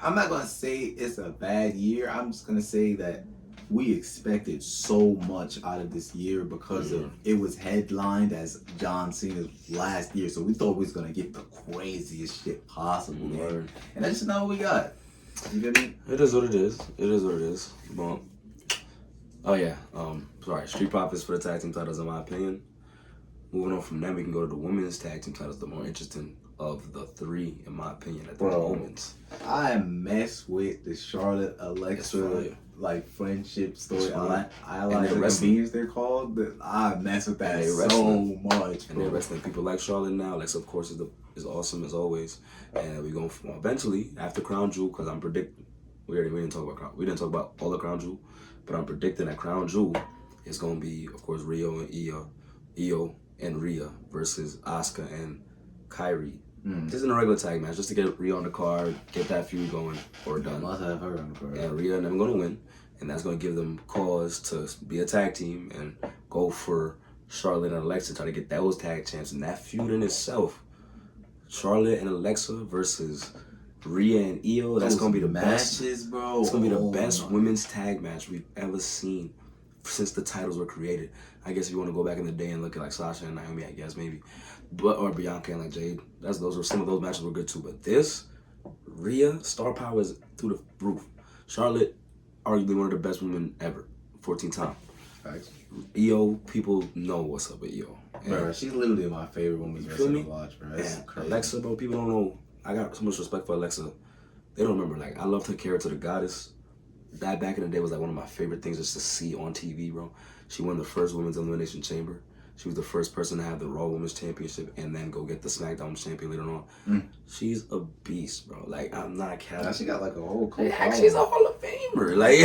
I'm not gonna say it's a bad year. I'm just gonna say that we expected so much out of this year because of it was headlined as John Cena's last year, so we thought we was gonna get the craziest shit possible, man. And that's just not what we got. You get me? It is what it is. It is what it is. But sorry, Street Profits for the tag team titles, in my opinion. Moving on from them, we can go to the women's tag team titles, the more interesting of the three, in my opinion, at the moment. I mess with the Charlotte Alexa friendship story. I like the convenience they're called. I mess with that so much. And they're wrestling people like Charlotte now. Alexa, of course, is awesome as always. And we're going eventually after Crown Jewel, because I'm predicting. We didn't talk about all the Crown Jewel, but I'm predicting that Crown Jewel is going to be, of course, Io and Rhea versus Asuka and Kairi. This isn't a regular tag match, just to get Rhea on the card, get that feud going, or done. Must have her on the card. And Rhea and them going to win, and that's going to give them cause to be a tag team and go for Charlotte and Alexa, try to get those tag champs. And that feud in itself, Charlotte and Alexa versus Rhea and Io, that's gonna be the matches, best, bro. It's gonna be the best women's tag match we've ever seen since the titles were created. I guess if you want to go back in the day and look at like Sasha and Naomi, I guess maybe, but or Bianca and like Jade, some of those matches were good too. But this Rhea star power is through the roof. Charlotte, arguably one of the best women ever, 14 time. Facts. Io, people know what's up with Io. Bro, she's literally my favorite women's wrestler to watch, bro. That's crazy. Alexa, bro, people don't know. I got so much respect for Alexa. They don't remember. Like, I loved her character, the goddess. That back in the day was like one of my favorite things just to see on TV, bro. She won the first Women's Elimination Chamber. She was the first person to have the Raw Women's Championship and then go get the SmackDown Women's Champion later on. She's a beast, bro. Like, I'm not capping. She got like a whole cult. Yeah, she's a Hall of Famer. Like,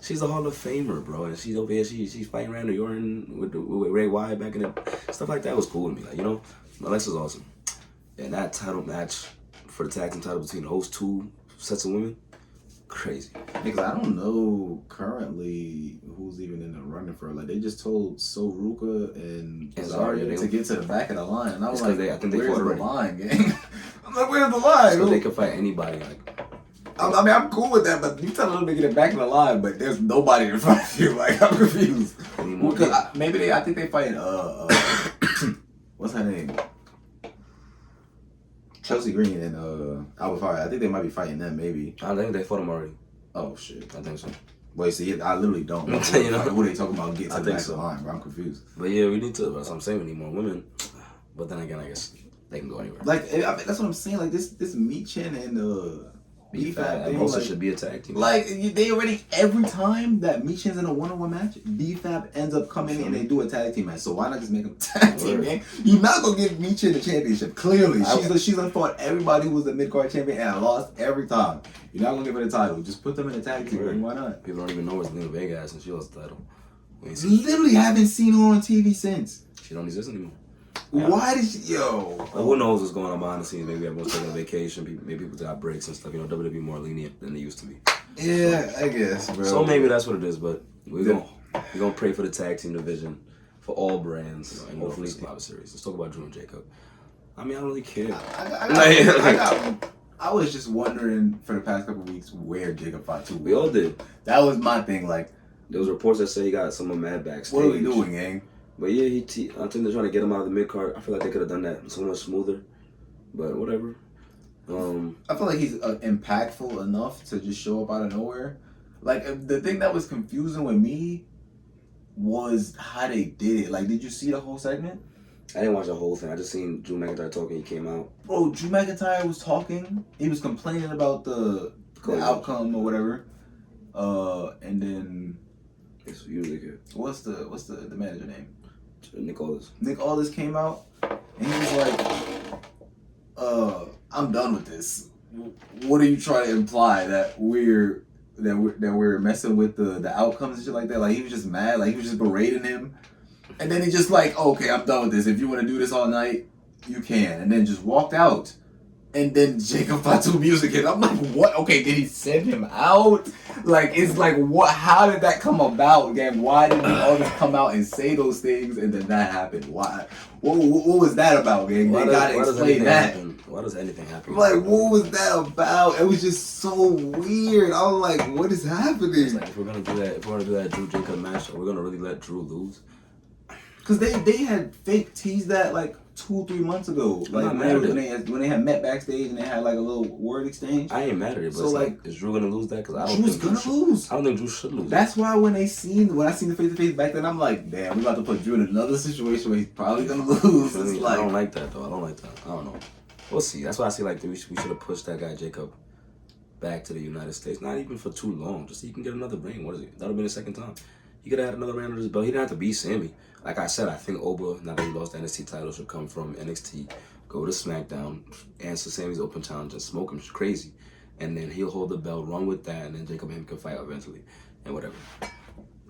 she's a Hall of Famer, bro. And she's over here. She's fighting Randy Orton with Ray Wyatt back in the stuff like that was cool to me. Like, you know, Alexa's awesome. And that title match for the tag team title between those two sets of women, crazy. Because I don't know currently who's even in the running for it. Like, they just told Soruka and Zarya to get to the back of the line. And I was like, I think they fought already. The line, gang? I'm like, where's the line? So they could fight anybody. Like, I mean, I'm cool with that, but you tell them to get it back of the line, but there's nobody in front of you. Like, I'm confused. I think they fighting, what's her name? Chelsea Green and Alba Fire. I think they might be fighting them, maybe. I think they fought them already. Oh, shit. I think so. Wait, see, I literally don't know. You know? What are they talking about? Get to the back of the line, bro. I'm confused. But yeah, we need to, that's what I'm saying, we need more women. But then again, I guess they can go anywhere. Like, that's what I'm saying. Like, this Michin and B-Fab thing, also should be a tag team. Like, they already, every time that Michin's in a one-on-one match, B-Fab ends up coming in and they do a tag team match. So why not just make them tag team, man? You're not going to give Michin the championship. Clearly. She's fought everybody who was the mid-card champion and lost every time. You're not going to give her the title. Just put them in a tag team. Right. Why not? People don't even know it's Lena Vega since she lost the title. Literally haven't seen her on TV since. She don't exist anymore. Why did she, who knows what's going on behind the scenes? Maybe everyone's taking a vacation. Maybe people got breaks and stuff. You know, WWE more lenient than they used to be. Yeah, I guess, bro. So maybe that's what it is. But we're gonna pray for the tag team division for all brands, and hopefully Survivor Series. Let's talk about Drew and Jacob. I mean, I don't really care. I was just wondering for the past couple of weeks where Jacob Fatu was. We all did. That was my thing. Like, there was reports that say he got someone mad backstage. What are we doing, gang? But yeah, I think they're trying to get him out of the mid card. I feel like they could have done that so much smoother. But whatever. I feel like he's impactful enough to just show up out of nowhere. Like, the thing that was confusing with me was how they did it. Like, did you see the whole segment? I didn't watch the whole thing. I just seen Drew McIntyre talking. He came out. Bro, Drew McIntyre was talking. He was complaining about the outcome or whatever. And then it's usually good. What's the manager name? Nick Aldis. Nick Aldis came out and he was like, I'm done with this. What are you trying to imply that we're messing with the outcomes and shit like that? Like, he was just mad, like he was just berating him. And then he just like, okay, I'm done with this. If you want to do this all night, you can. And then just walked out. And then Jacob Fatu music hit. I'm like, what? Okay, did he send him out? Like, it's like, what? How did that come about? Again, why did he always come out and say those things and then that happened? Why? What was that about, gang? They gotta explain that. Why does anything happen? Like, what was that about? It was just so weird. I was like, what is happening? It's like, if we're gonna do that Drew Jacob match, are we gonna really let Drew lose? Because they had fake teased that like 2-3 months ago. Like, when they had met backstage and they had like a little word exchange. I ain't mad at it, but so like, is Drew gonna lose that? Because I don't Drew's think gonna lose. I don't think Drew should lose. That's why when I seen the face to face back then, I'm like, damn, we about to put Drew in another situation where he's probably gonna lose. I don't like that though. I don't like that. I don't know. We'll see. That's why I see like we should have pushed that guy Jacob back to the United States. Not even for too long, just so he can get another ring. What is it? That'll be the second time. He could have had another round under his belt. He didn't have to beat Sammy. Like I said, I think Oba, now that he lost the NXT title, should come from NXT, go to SmackDown, answer Sammy's open challenge, and smoke him crazy. And then he'll hold the belt, run with that, and then Jacob and him can fight eventually, and whatever.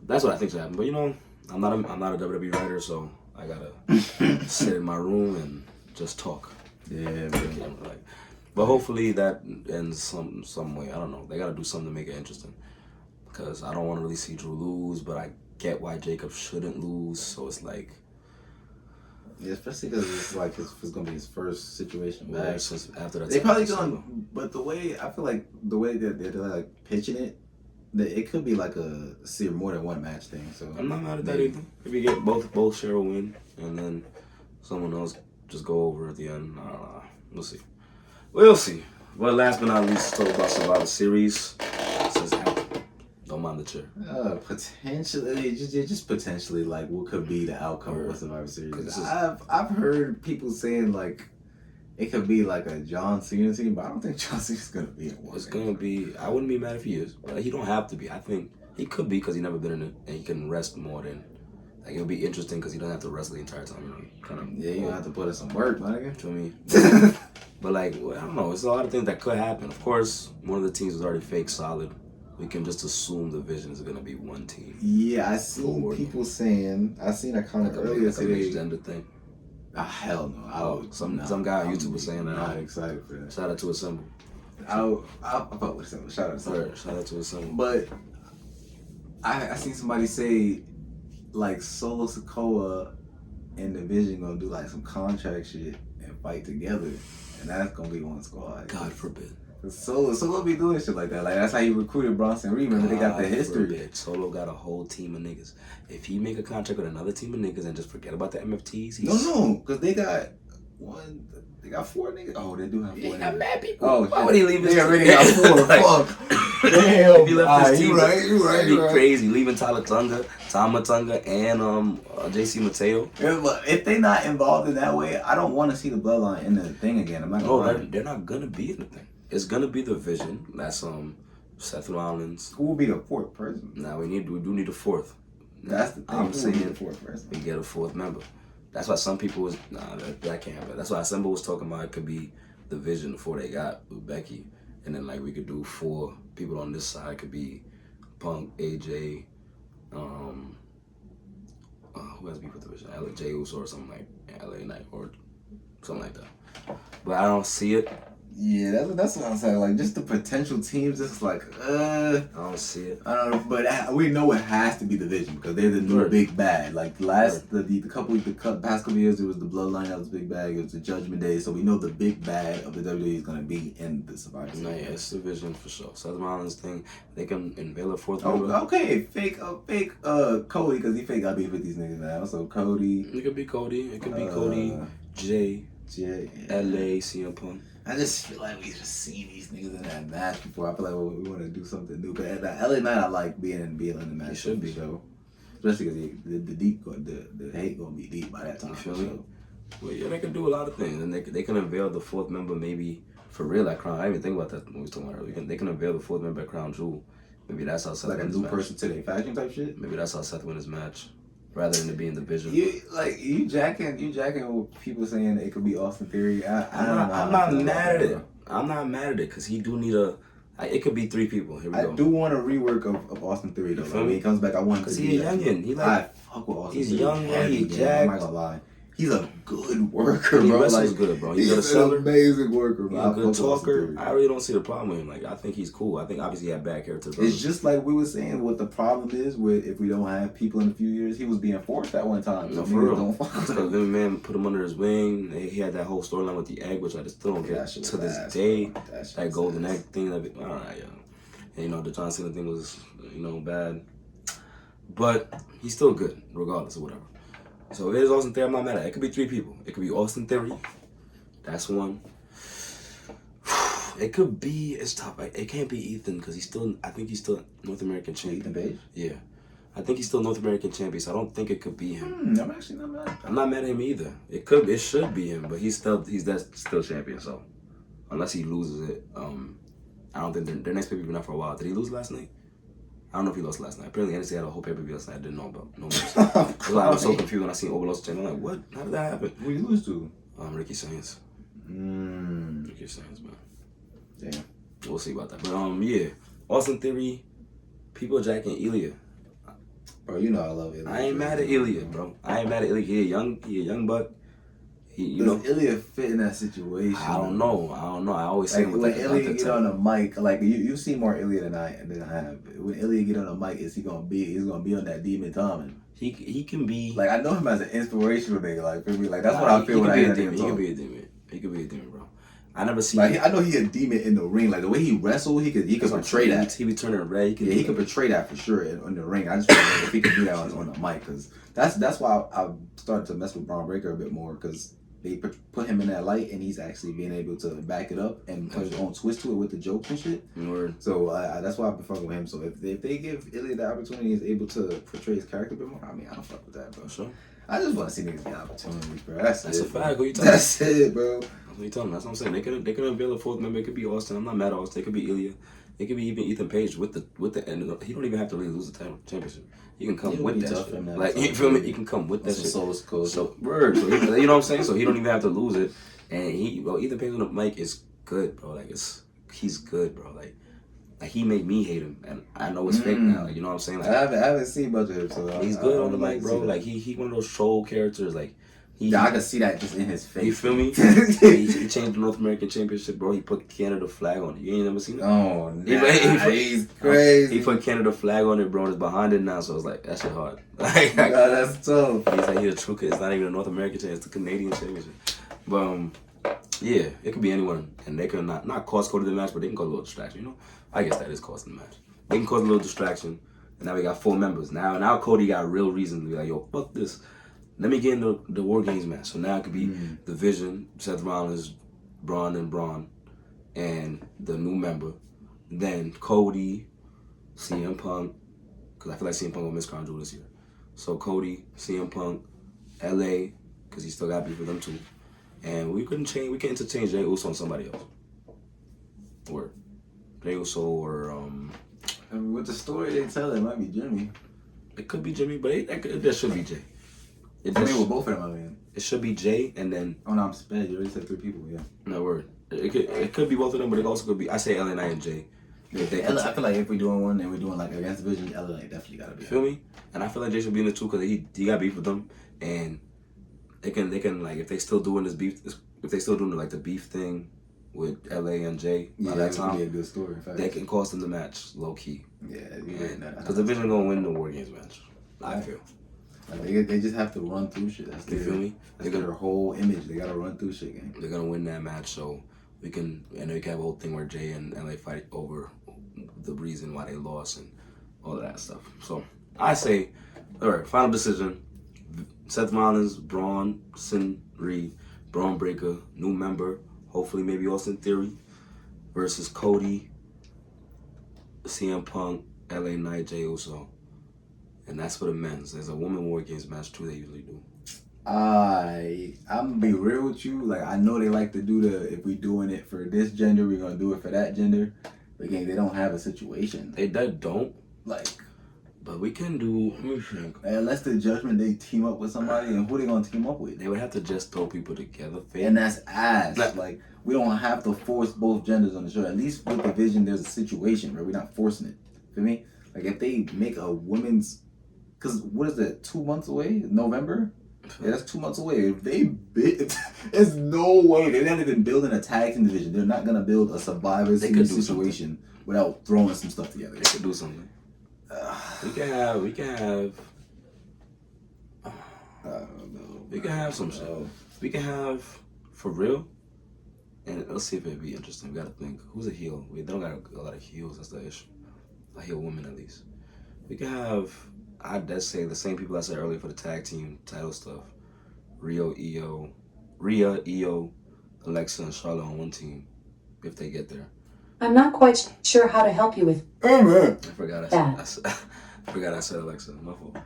That's what I think should happen. But you know, I'm not a WWE writer, so I gotta sit in my room and just talk. Yeah, man. But hopefully that ends some way. I don't know. They gotta do something to make it interesting. Because I don't want to really see Drew lose, but I get why Jacob shouldn't lose. So it's like, Yeah, especially because it's like it's gonna be his first situation Well, back. since after that, They probably gonna, but the way I feel like the way that they're like pitching it, that it could be like a see more than one match thing. So I'm not mad at that either. If you get both share a win and then someone else just go over at the end, we'll see. We'll see. Well, last but not least, talk about Survivor Series. Since don't mind the chair. Potentially, just potentially, like what could be the outcome of Survivor Series. I've heard people saying like it could be like a John Cena team, but I don't think John Cena's gonna be in one. It's gonna be. I wouldn't be mad if he is, but he don't have to be. I think he could be because he never been in it and he can rest more than. Like it'll be interesting because he doesn't have to wrestle the entire time. You know, kind of. Yeah, you don't have to put in some work, man. You feel me? But like, well, I don't know. It's a lot of things that could happen. Of course, one of the teams is already fake solid. We can just assume the vision is gonna be one team. Yeah, I seen people saying. I seen a comment earlier today. Gender thing. Hell no! Some guy on YouTube was saying that. I'm not excited for that. Shout out to Assemble. I'll fuck with Assemble. Shout out to Assemble. Shout out to Assemble. But I seen somebody say like Solo Sikoa and the Vision gonna do like some contract shit and fight together, and that's gonna be one squad. God forbid. Solo be doing shit like that. Like that's how he recruited Bronson Reed. Remember they got the history. Forbid. Solo got a whole team of niggas. If he make a contract with another team of niggas and just forget about the MFTs, no, because they got one. They got 4 niggas. Oh, they do have 4 niggas. He got mad people. Oh, why would he leave his team? They already got 4. Fuck. Damn. If he left his team, you right. That'd be crazy. Leaving Tama Tonga, and JC Mateo. Yeah, but if they not involved in that way, I don't want to see the bloodline in the thing again. I'm not gonna lie. They're not gonna be in the thing. It's gonna be the Vision. That's Seth Rollins. Who will be the 4th person? Now we do need a 4th. That's the thing. I'm saying the 4th person. We get a 4th member. That's why some people was that can't happen. That's why Assemble was talking about it could be the Vision before they got with Becky, and then like we could do 4 people on this side. It could be Punk, AJ, who has beef with the Vision? Jey Uso or something like LA Knight or something like that. But I don't see it. Yeah, that's what I'm saying. Like, just the potential teams, just like, I don't see it. I don't know, but we know it has to be the Vision because they're the new big bad. Like the past couple years, it was the Bloodline that was big bad. It was the Judgment Day, so we know the big bad of the WWE is gonna be in the Survivor Series. No, yeah, it's the Vision for sure. Seth Rollins thing, they can unveil a 4th member. Okay, fake Cody because he fake got beef with these niggas now. So Cody. It could be Cody. It could be Cody, Jay, LA, CM Punk. I just feel like we just seen these niggas in that match before. I feel like we want to do something new. But at LA Knight, I like being in the match. It should be show, especially because the hate gonna be deep by that time. You feel me? Well, yeah, they can do a lot of things, and they can unveil the 4th member maybe for real at Crown. I didn't even think about that when we was talking about earlier. They can unveil the 4th member at Crown Jewel. Maybe that's how Seth like a new person to their faction type shit. Maybe that's how Seth win his match. Rather than it being the Vision. You jacking with people saying it could be Austin Theory. I'm not mad at it. I'm not mad at it because he do need it could be 3 people. Here we go. I do want a rework of Austin Theory though. Like, when he comes back, I want him to be he's a youngin'. I fuck with Austin. He's Theory. young, he's jacked. I'm not gonna lie. He's a good worker, bro. He wrestles good, bro. He's an amazing worker, bro. He's a good talker. I really don't see the problem with him. Like, I think he's cool. I think obviously he had bad character. It's just like we were saying what the problem is with if we don't have people in a few years. He was being forced at one time. No, for real. Because then man put him under his wing. He had that whole storyline with the egg, which I just still don't get to this day. That golden egg thing. All right, yeah. And the John Cena thing was, bad. But he's still good, regardless of whatever. So if it is Austin Theory, I'm not mad at it. It could be 3 people. It could be Austin Theory. That's one. It could be, it's tough. It can't be Ethan because I think he's still North American champion. Ethan Page? Yeah. I think he's still North American champion, so I don't think it could be him. I'm actually not mad. I'm not mad at him either. It should be him, but he's still champion, so unless he loses it, I don't think their next pay-per-view not for a while. Did he lose last night? I don't know if he lost last night. Apparently, NXT had a whole pay-per-view last night I didn't know about. No news. That's why I was so confused when I seen Over lost champion. I'm like, what? How did that happen? Who you lose to? Ricky Sainz. Ricky Sainz, man. Damn. We'll see about that. But yeah, Austin Theory, people jacking Ilya. Bro, you know I love Ilya. I ain't mad at Ilya, bro. I ain't mad at Ilya. He a young buck. Does Ilya fit in that situation? I don't know. I always say when Ilya get on the mic, like you see more Ilya than I have. When Ilya get on the mic, he's gonna be on that Demon Tommen. He can be like I know him as an inspirational nigga. Like feel me? Like that's what I feel when I hear him. He could be a demon. He could be a demon, bro. I never seen. Like I know he a demon in the ring. Like the way he wrestled, he could portray that. He be turning red. He could portray that for sure in the ring. I just want to know if he could do that on the mic, because that's why I started to mess with Braun Breaker a bit more, because they put him in that light and he's actually being able to back it up and put his own twist to it with the jokes and shit. Word. So that's why I've been fucking with him. So if they give Ilya the opportunity, he's able to portray his character a bit more. I mean, I don't fuck with that, bro. Sure. I just want to see niggas get opportunities, bro. That's a fact. Who you talking? That's it, bro. That's what you telling me. That's what I'm saying. They could unveil a fourth member. It could be Austin. I'm not mad at Austin. It could be Ilya. It could be even Ethan Page with the end. He don't even have to really lose the championship. He can come with that shit. Like, you feel me? He can come with that shit. So word. So you know what I'm saying? So he don't even have to lose it. And Ethan Page on the mic is good, bro. Like he's good, bro. Like he made me hate him, and I know it's fake now. Like, you know what I'm saying? Like, I haven't seen much of him, so he's good on the mic, bro. Like he one of those troll characters. Like I can see that just in his face. You feel me? he changed the North American Championship, bro. He put Canada flag on it. You ain't never seen it? Oh, he's crazy. He put Canada flag on it, bro. It's behind it now, so it's like that shit hard. Like, that's tough. He's like, he's a true. It's not even a North American championship. It's the Canadian championship. But yeah, it could be anyone, and they could not cause Cody the match, but they can cause a little distraction. You know, I guess that is causing the match. They can cause a little distraction, and now we got 4 members. Now Cody got a real reason to be like, yo, fuck this. Let me get into the War Games match. So now it could be the Vision, Seth Rollins, Braun, and the new member. Then Cody, CM Punk, because I feel like CM Punk will miss Crown Jewel this year. So Cody, CM Punk, LA, because he still got beef with them too. And we can interchange Jey Uso on somebody else. Or Jey Uso or I mean, with the story they tell, it might be Jimmy. It could be Jimmy, but that should be Jay. I mean, with both of them, I mean. It should be Jay, and then... Oh, no, I'm sped. You already said 3 people, yeah. No, word. It could be both of them, but it also could be... I say LA and Jay. I feel like if we're doing one and we're doing like against Vision, LA definitely gotta be. Feel me? And I feel like Jay should be in the 2 because he got beef with them, and they can like, if they still doing this beef, if they still doing like the beef thing with LA and Jay by that time, be a good story. In fact. They can cost them the match low key. Yeah, because the Vision gonna win the War Games match. I feel. Like they just have to run through shit. That's you feel me? They got their whole image. They gotta run through shit, gang. They're gonna win that match, so we can have a whole thing where Jay and LA fight over the reason why they lost and all of that stuff. So I say, all right, final decision: Seth Rollins, Bronson Reed, Braun Breaker, new member, hopefully maybe Austin Theory, versus Cody, CM Punk, LA Knight, Jey Uso. And that's for the men's. There's a women War Games match too. They usually do. I'm gonna be real with you. Like, I know they like to do if we doing it for this gender, we're gonna do it for that gender. But again, they don't have a situation. They don't. Like, but we can do. Let me think. Unless the Judgment Day team up with somebody, and who they gonna team up with? They would have to just throw people together. And that's ass. Like, we don't have to force both genders on the show. At least with the Vision, there's a situation where we're not forcing it. Feel me? Like, if they make a women's, because what is that? 2 months away? November? Yeah, that's 2 months away. If they there's no way. They're not even building a tag team division. They're not gonna build a Survivor Series situation without throwing some stuff together. They could do something. We can have. I don't know. We can have some shit. We can have for real. And let's see if it'd be interesting. We gotta think. Who's a heel? They don't got a lot of heels. That's the issue. A heel woman at least. We can have. I'd say the same people I said earlier for the tag team title stuff. Rhea, Io, Alexa, and Charlotte on one team. If they get there. I'm not quite sure how to help you with I forgot I said Alexa. My fault.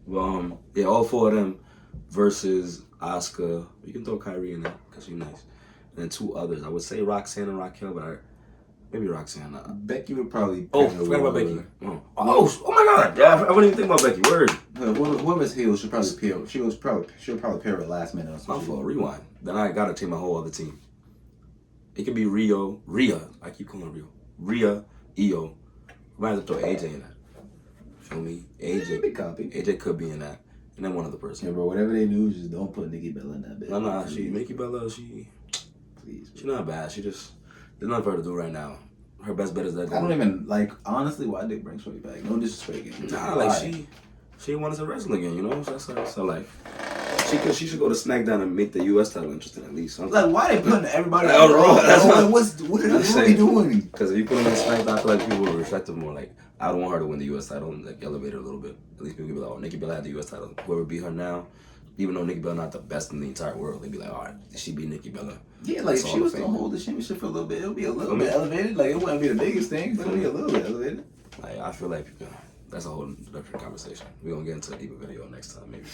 Well, yeah, all 4 of them versus Asuka. You can throw Kyrie in there because she's nice. And then 2 others. I would say Roxanne and Raquel, but maybe Roxanne. Becky would probably. Oh, forgot about Becky. Oh my God! Yeah, I wouldn't even think about Becky. Word. Whoever's heel should probably pair. She'll probably pair with last minute. My fault. Rewind. Then I gotta take my whole other team. It could be Rhea. I keep calling her Rhea, Io. We might have to throw AJ in that. Feel me? AJ could be in that. And then one other person. Yeah, bro, whatever they do, just don't put Nikki Bella in that bitch. No, Nikki Bella, please. She's not bad. There's nothing for her to do right now. Her best bet is that. I don't even, like, honestly, why they bring Shorty back? No disrespect. Nah, like, She wanted to wrestle again, you know? That's her life. She should go to SmackDown and make the U.S. title interesting at least. Like, why they putting everybody on Raw? What are they doing? Because if you put them in SmackDown, I feel like people will respect them more. Like, I don't want her to win the U.S. title and like elevate her a little bit. At least people can be like, oh, Nikki Bella had the U.S. title. Whoever beat her now, even though Nikki Bella not the best in the entire world, they'd be like, all right, she beat Nikki Bella. Yeah, like if she was gonna hold the championship for a little bit, it'll be a little bit elevated. Like, it wouldn't be the biggest thing, but it'll be a little bit elevated. Like, I feel like that's a whole different conversation. We're gonna get into a deeper video next time, maybe.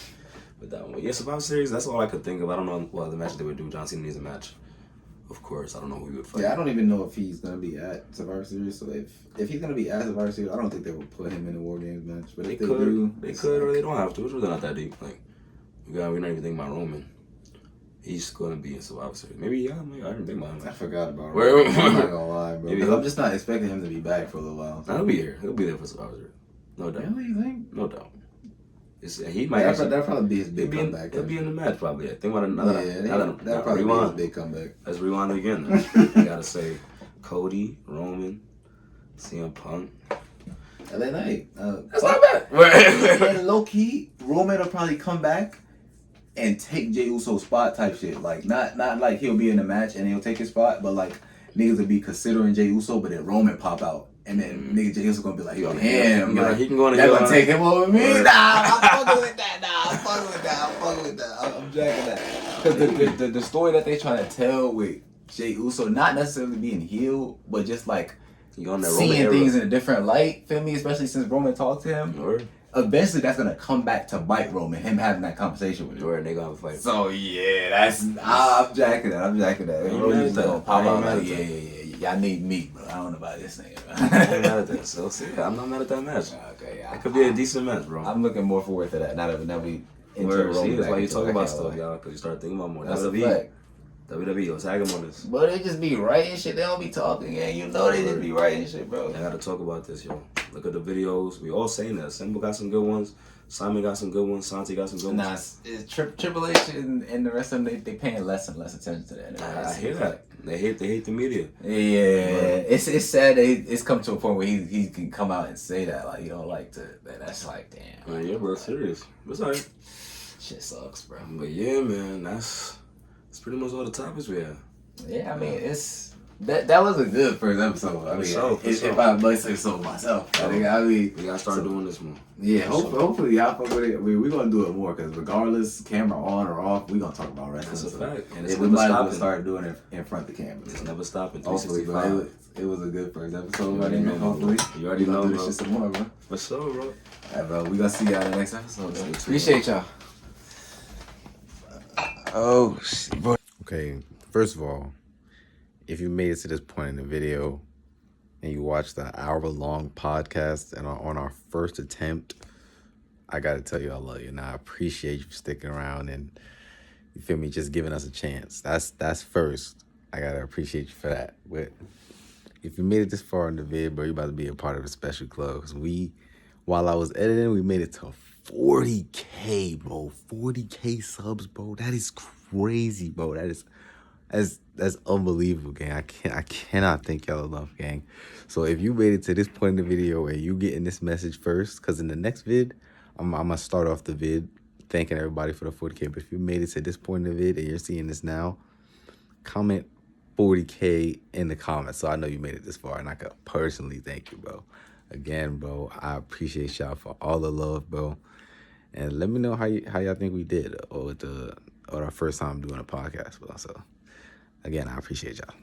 With that one. But yeah, Survivor Series, that's all I could think of. I don't know what other match they would do. John Cena needs a match. Of course, I don't know who he would fight. Yeah, I don't even know if he's gonna be at Survivor Series. So if he's gonna be at Survivor Series, I don't think they will put him in a War Games match. But if they could, or they don't have to. It's really not that deep. Like, we're not even thinking about Roman. He's gonna be in Survivor Series. Maybe I didn't think about him. I forgot about Roman. I'm not gonna lie, bro. Maybe I'm just not expecting him to be back for a little while. He'll be here. He'll be there for Survivor Series. No doubt. Really, you think? No doubt. He might that'll probably be his big comeback. He'll be in the match probably. I think about that'll probably be his big comeback. Let's rewind it again. I gotta say, Cody, Roman, CM Punk. LA Knight. That's not bad. And low key, Roman will probably come back and take Jey Uso's spot type shit. Like not like he'll be in the match and he'll take his spot, but like niggas will be considering Jey Uso, but then Roman pop out. And then nigga Jey Uso gonna be like, yo, him. He can go on the hill. They're gonna take him over me. Nah, I'm fucking with that. I'm jacking that. Because the story that they trying to tell with Jey Uso, not necessarily being healed, but just like seeing things in a different light, feel me? Especially since Roman talked to him. Word. Eventually, that's gonna come back to bite Roman. Him having that conversation with him. Word, they gonna have a fight. So yeah, I'm jacking that. Roman's gonna pop out like, yeah. Y'all need meat, bro. I don't know about this nigga, bro. I ain't mad at that. So see, I'm not mad at that match. Okay, it could be a decent match, bro. I'm looking more forward to that. Now that we see, that's why you talk about stuff, y'all, because you start thinking about more. That's a fact. WWE, let's tag him on this. But they just be writing shit. They don't be talking, and you know they just be writing shit, bro. I gotta talk about this, yo. Look at the videos. We all saying that. Simba got some good ones. Simon got some good ones. Santi got some good ones. Nah, Triple H and the rest of them, they paying less and less attention to that. I hear that. They hate the media. Yeah, it's sad that it's come to a point where he can come out and say that, like, you don't like to. That's like, damn. Man, yeah, bro, serious. It's alright. Shit sucks, bro. But yeah, man, that's pretty much all the topics we have. Yeah, I mean, it's that was a good first episode. I mean, if I must say so myself, I mean, we gotta start doing this more. Yeah, hopefully y'all fuck with it. I mean, we're gonna do it more because regardless, camera on or off, we gonna talk about wrestling. That's a fact. And it's we might as well start doing it in front of the camera. It's never stopping. Hopefully, it was a good first episode. Hopefully, you already know, bro. This shit some more, bro. For sure, bro. Alright, bro. We gonna see y'all in the next episode. Appreciate y'all. Oh, shit, boy. Okay, first of all, if you made it to this point in the video and you watched the hour-long podcast and on our first attempt, I gotta tell you I love you and I appreciate you sticking around and, you feel me, just giving us a chance. That's first. I gotta appreciate you for that. But if you made it this far in the vid, bro, you about to be a part of a special club. Cause while I was editing, we made it to 40K, bro. 40K subs, bro. That is crazy, bro. That's unbelievable, gang. I cannot thank y'all enough, gang. So if you made it to this point in the video and you getting this message first, because in the next vid, I'm gonna start off the vid thanking everybody for the 40K. But if you made it to this point in the vid and you're seeing this now, comment 40K in the comments so I know you made it this far and I can personally thank you, bro. Again, bro, I appreciate y'all for all the love, bro. And let me know how y'all think we did or our first time doing a podcast, bro. So again, I appreciate y'all.